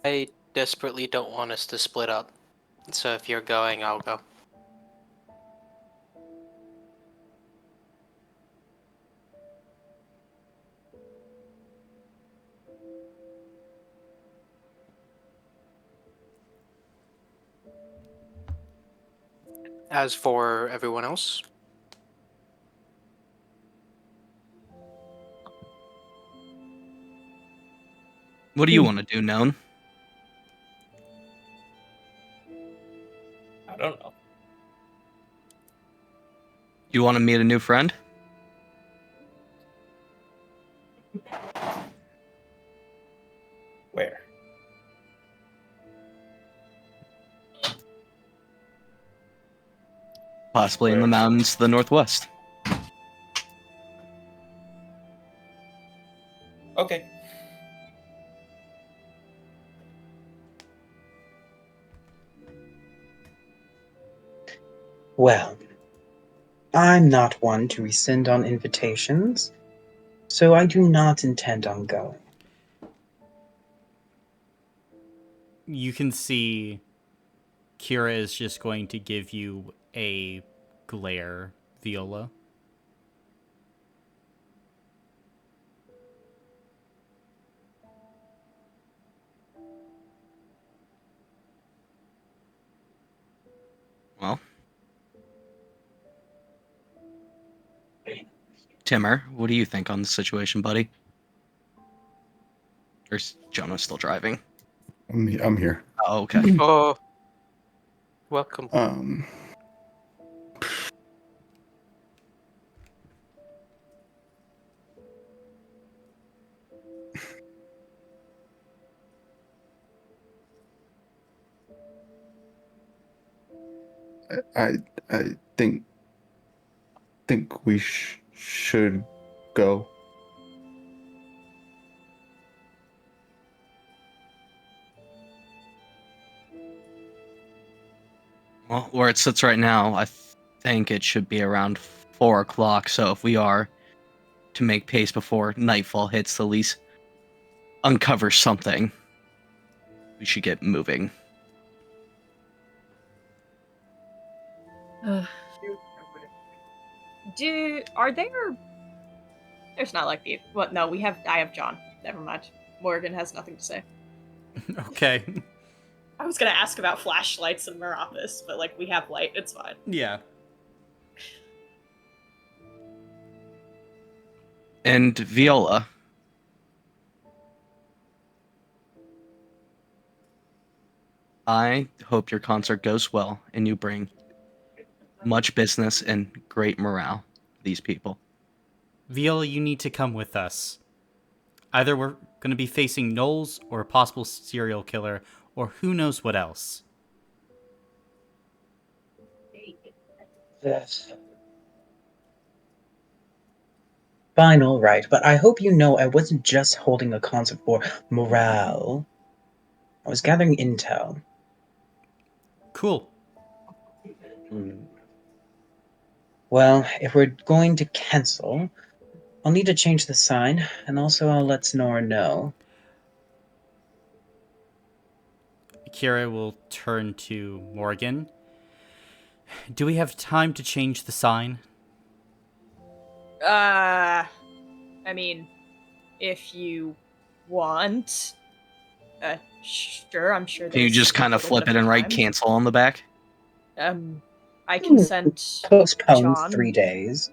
I desperately don't want us to split up. So if you're going, I'll go. As for everyone else, What do you want to do, Known? I don't know. You want to meet a new friend? Where? Possibly in the Where? mountains to the northwest. Okay. Well, I'm not one to rescind on invitations, so I do not intend on going. You can see Kira is just going to give you a glare, Viola. Well, Timmer, what do you think on the situation, buddy? Or is Jonah still driving? I'm here. Oh, okay. oh, welcome. I think we should go. Well, where it sits right now, I think it should be around 4 o'clock. So if we are to make pace before nightfall hits, to at least uncover something, we should get moving. Are there? There's not like the. Well, no, I have John. Never mind. Morgan has nothing to say. Okay. I was gonna ask about flashlights and Meropis, but like we have light, it's fine. Yeah. And Viola, I hope your concert goes well and you bring much business and great morale to these people. Viola, you need to come with us. Either we're going to be facing Knolls or a possible serial killer or who knows what else. Yes. Fine, all right, but I hope you know I wasn't just holding a concert for morale. I was gathering intel. Cool. Well, if we're going to cancel, I'll need to change the sign, and also I'll let Sonora know. Kira will turn to Morgan. Do we have time to change the sign? I mean, if you want, sure. I'm sure. Can you There's just a kind of little bit flip it and write time. cancel on the back? I can send Postpone John. 3 days.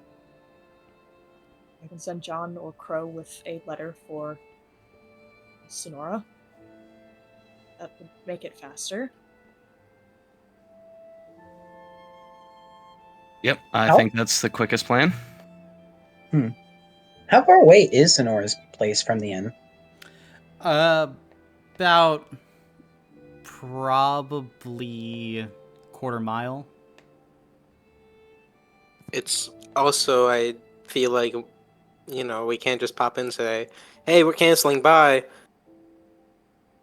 I can send John or Crow with a letter for Sonora. That would make it faster. Yep, I How- think that's the quickest plan. How far away is Sonora's place from the inn? About probably quarter mile. It's also, I feel like, we can't just pop in and say, "Hey, we're canceling, bye,"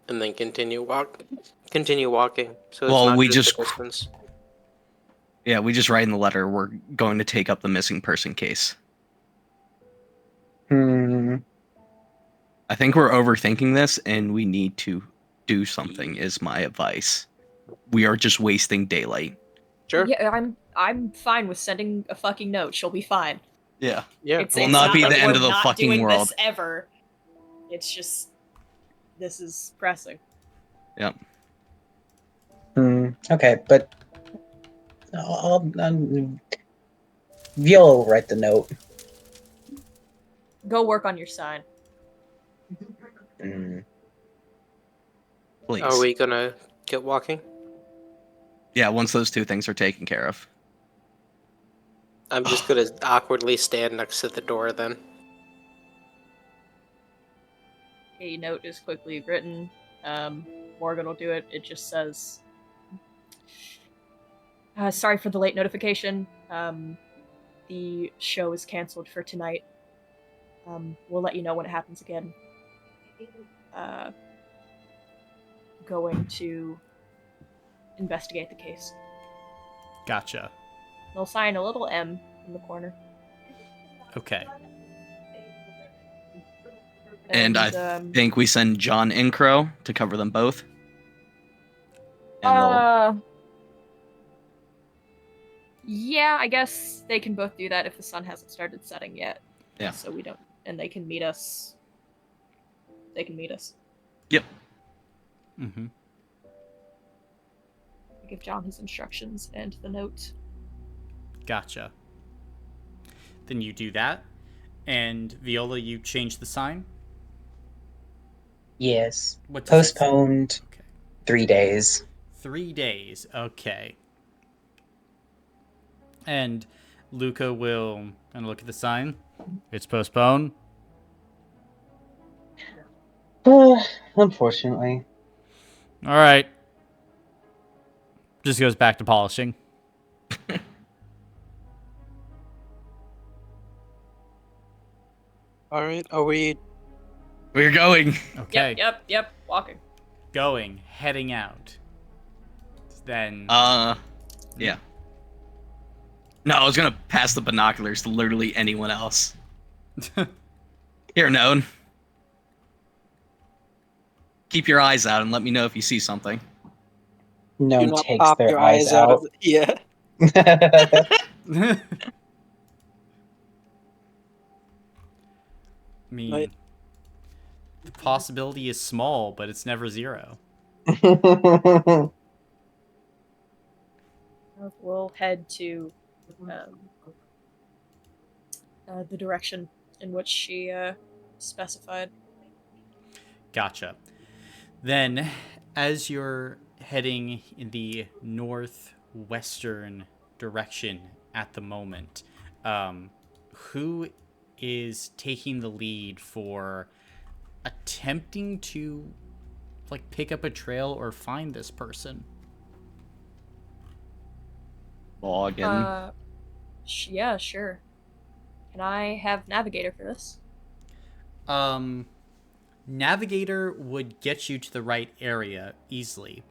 and then continue walking. So it's Well, not we just just the distance. Yeah, we just write in the letter we're going to take up the missing person case. Hmm. I think we're overthinking this, and we need to do something. Is my advice. We are just wasting daylight. Sure. Yeah, I'm fine with sending a fucking note. She'll be fine. Yeah, Yeah. It's will it's not not be like the end we're of the not fucking doing world. this ever. It's just this is pressing. Yep. Okay, but Viola will write the note. Go work on your sign. Please. Are we gonna get walking? Yeah, once those two things are taken care of. I'm just gonna awkwardly stand next to the door then. A note is quickly written. Morgan will do it. It just says, "Sorry for the late notification. The show is canceled for tonight. We'll let you know when it happens again. Going to investigate the case." Gotcha. They'll sign a little M in the corner. Okay. And I think we send John and Crow to cover them both. And they'll... Yeah, I guess they can both do that if the sun hasn't started setting yet. Yeah. So we don't, and they can meet us. They can meet us. Yep. Mm-hmm. I give John his instructions and the note. Gotcha. Then you do that. And Viola, you change the sign? Yes. What does it say? Postponed Okay. 3 days. 3 days. Okay. And Luca will kind of look at the sign. It's postponed. Unfortunately. All right. Just goes back to polishing. All right. Are we? We're going. Okay. Yep. Walking. Going, heading out. Then. Yeah. No, I was gonna pass the binoculars to literally anyone else. Here, Node. Keep your eyes out and let me know if you see something. No Do one not takes pop their your eyes out. of yeah. I mean, Right. the possibility is small, but it's never zero. We'll head to the direction in which she specified. Gotcha. Then, as you're heading in the northwestern direction at the moment, who is taking the lead for attempting to pick up a trail or find this person? Login. Yeah, sure. Can I have Navigator for this? Navigator would get you to the right area easily.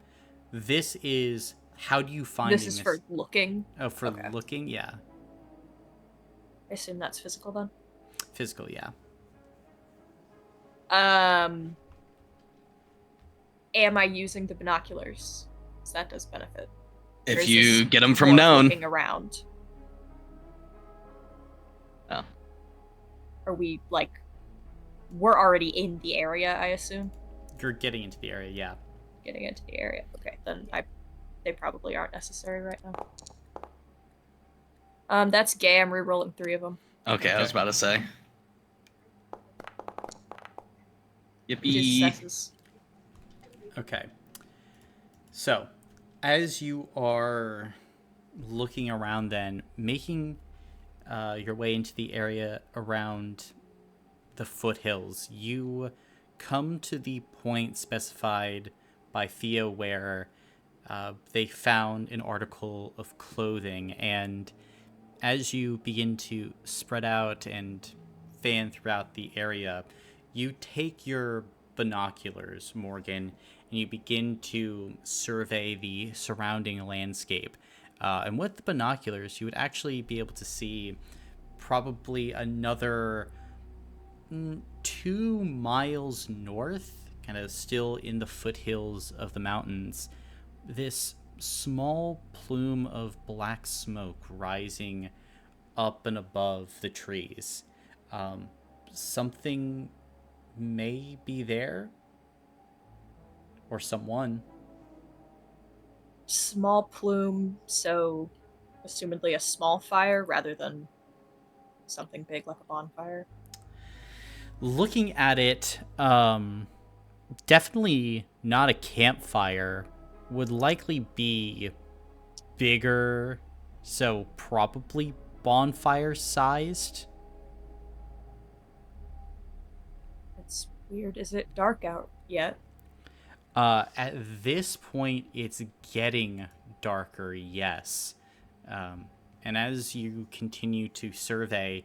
This is how do you find this? For looking. Oh, for looking, yeah. I assume that's physical then. Physical, yeah. Am I using the binoculars? Because that does benefit. If you get them from known. Looking around. Oh. Are we we're already in the area, I assume? You're getting into the area, yeah. Getting into the area. Okay, then they probably aren't necessary right now. That's gay. I'm re-rolling 3 of them. Okay, I was about to say. Yippee! Successes. Okay. So, as you are looking around, then making your way into the area around the foothills, you come to the point specified by Theo where they found an article of clothing, and as you begin to spread out and fan throughout the area, you take your binoculars, Morgan, and you begin to survey the surrounding landscape. And with the binoculars, you would actually be able to see probably another 2 miles north, kind of still in the foothills of the mountains, this small plume of black smoke rising up and above the trees. Something may be there, or someone. Small plume, so assumedly a small fire rather than something big like a bonfire. Looking at it, definitely not a campfire. Would likely be bigger, so probably bonfire sized. It's weird. Is it dark out yet? At this point, it's getting darker, yes. And as you continue to survey,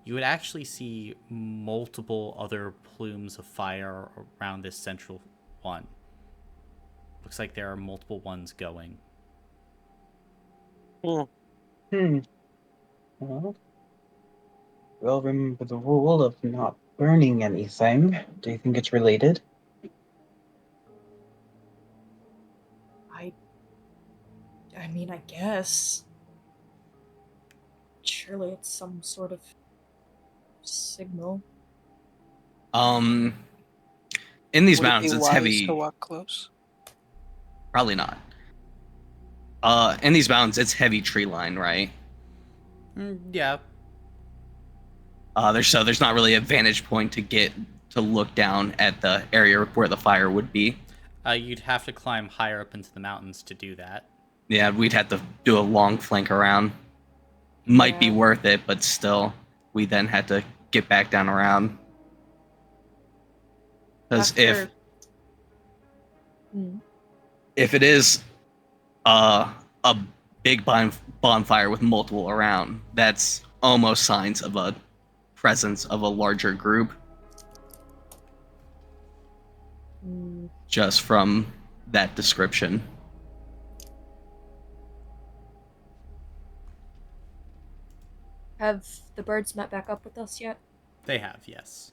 you would actually see multiple other plumes of fire around this central one. Looks like there are multiple ones going. Well, we'll remember the rule of not burning anything. Do you think it's related? I mean, I guess. Surely it's some sort of signal. In these Would it mountains, be it's wise heavy. to walk close? Probably not. In these mountains, it's heavy tree line, right? Yeah. There's not really a vantage point to look down at the area where the fire would be. You'd have to climb higher up into the mountains to do that. Yeah, we'd have to do a long flank around. Might be Yeah. worth it, but still, we then had to get back down around. Because if it is a big bonfire with multiple around, that's almost signs of a presence of a larger group. Just from that description. Have the birds met back up with us yet? They have, yes.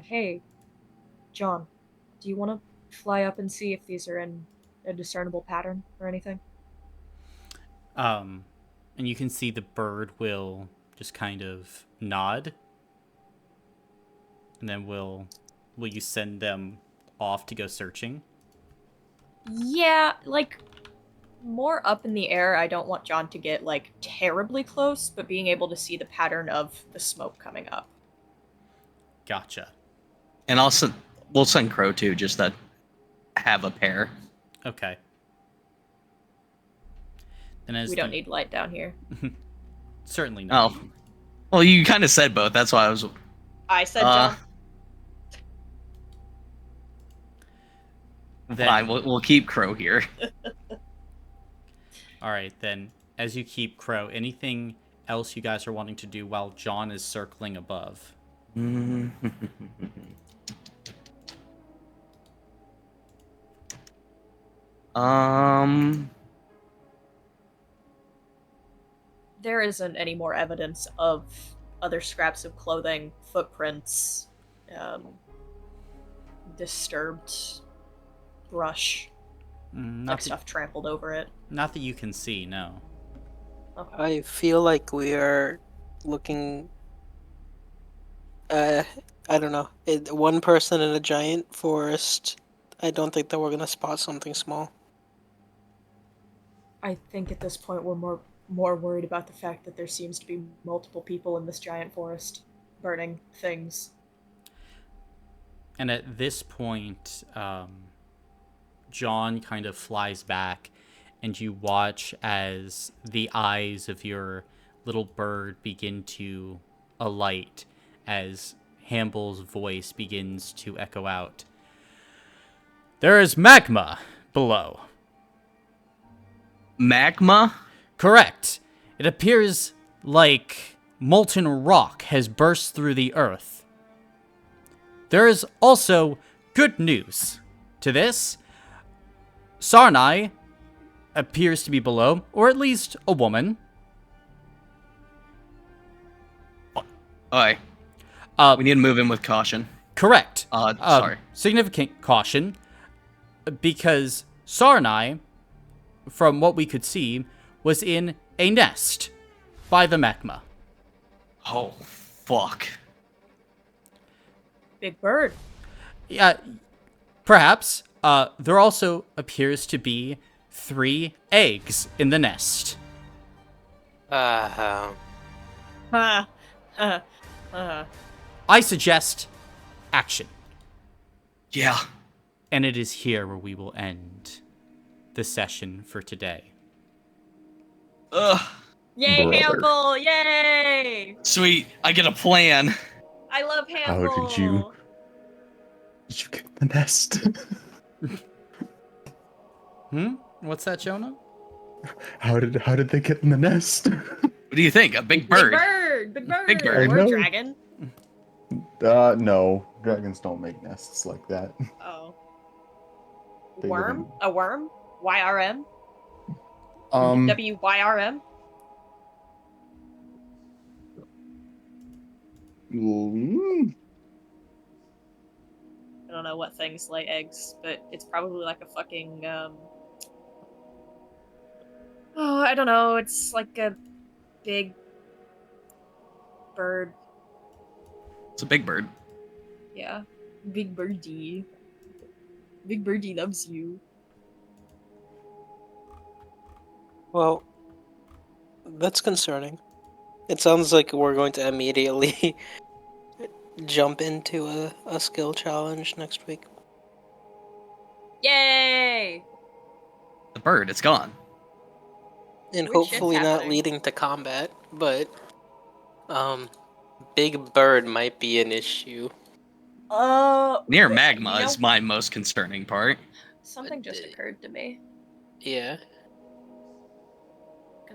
Hey, John, do you want to fly up and see if these are in a discernible pattern or anything? And you can see the bird will just kind of nod. And then will you send them off to go searching? Yeah, like, more up in the air. I don't want John to get, like, terribly close, but being able to see the pattern of the smoke coming up. Gotcha. And also, we'll send Crow too, just to have a pair. Okay. Then as We don't need light down here. Certainly not. Oh. Well, you kind of said both. That's why I was... I said John. Fine, we'll keep Crow here. All right, then. As you keep Crow, anything else you guys are wanting to do while John is circling above? There isn't any more evidence of other scraps of clothing, footprints, disturbed brush, like stuff trampled over it. Not that you can see, no. Okay. I feel like we are looking. I don't know. One person in a giant forest. I don't think that we're gonna spot something small. I think at this point we're more more worried about the fact that there seems to be multiple people in this giant forest burning things. And at this point, John kind of flies back, and you watch as the eyes of your little bird begin to alight as Hamble's voice begins to echo out. There is magma below. Magma? Correct. It appears like molten rock has burst through the earth. There is also good news to this. Sarnai appears to be below, or at least a woman. Alright. We need to move in with caution. Correct. Sorry. Significant caution, because Sarnai, from what we could see, was in a nest by the magma. Oh, fuck. Big bird. Yeah, perhaps. There also appears to be 3 eggs in the nest. Ha. I suggest action. Yeah. And it is here where we will end the session for today. Ugh. Yay, Brother. Hamble! Yay! Sweet. I get a plan. I love How Hamble! did you get in the nest? What's that, Jonah? How did they get in the nest? What do you think? A big bird. Big bird! Big bird! Big bird. Or I a know. dragon. No. Dragons don't make nests like that. Oh. They live Worm? in- A worm? YRM? Um, WYRM? mm, I don't know what things lay eggs, but it's probably like a fucking, Oh, I don't know. It's like a big bird. It's a big bird. Yeah. Big birdie. Big birdie loves you. Well, that's concerning. It sounds like we're going to immediately jump into a skill challenge next week. Yay! The bird, it's gone. And Weird shit's hopefully not happening. leading to combat, but big bird might be an issue. Near magma you know- is my most concerning part. Something just occurred to me. Yeah.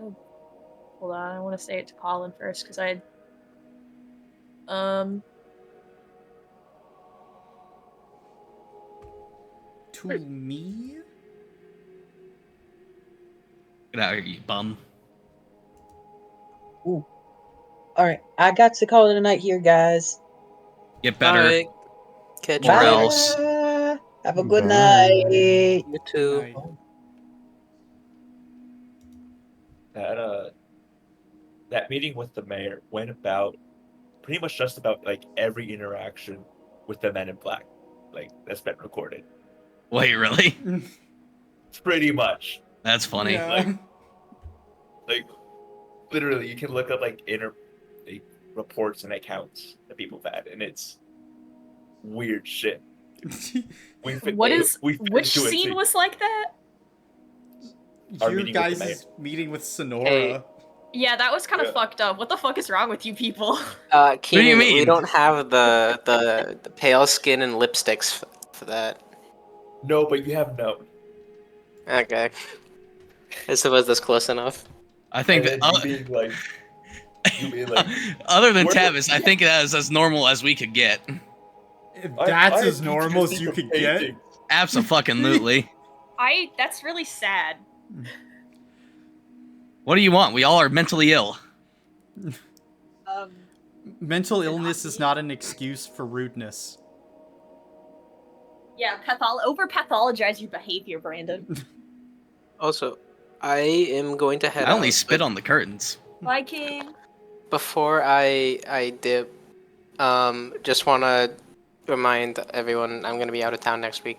Oh, hold on, I want to say it to Colin first because I. To me? Get out of here, you bum. Ooh. All right, I got to call it a night here, guys. Get better. Alright. Catch you Or Bye. later. else. Have a good Bye. night. You too. Night. That meeting with the mayor went about pretty much just about like every interaction with the Men in Black, like that's been recorded. Wait, really? Pretty much, That's funny. Yeah. like literally, you can look up like reports and accounts that people have had, and it's weird shit. We've been Which into it scene too. was like that? Our Your meeting with the guys' meeting with Sonora. Hey. Yeah, that was kind of Yeah. fucked up. What the fuck is wrong with you people? do you Keenan, we mean? don't have the pale skin and lipsticks for that. No, but you have known. Okay. I suppose that's close enough. I think And that, then you being like, other than Where- Tavis, I think that is as normal as we could get. That's I as have normal as PTSD you from could get. painting. Absolutely. That's really sad. What do you want? We all are mentally ill. Mental illness is not an excuse for rudeness. Yeah, over pathologize your behavior, Brandon. Also, I am going to head I only out, spit but on the curtains. Bye, King. before I dip, just want to remind everyone I'm going to be out of town next week.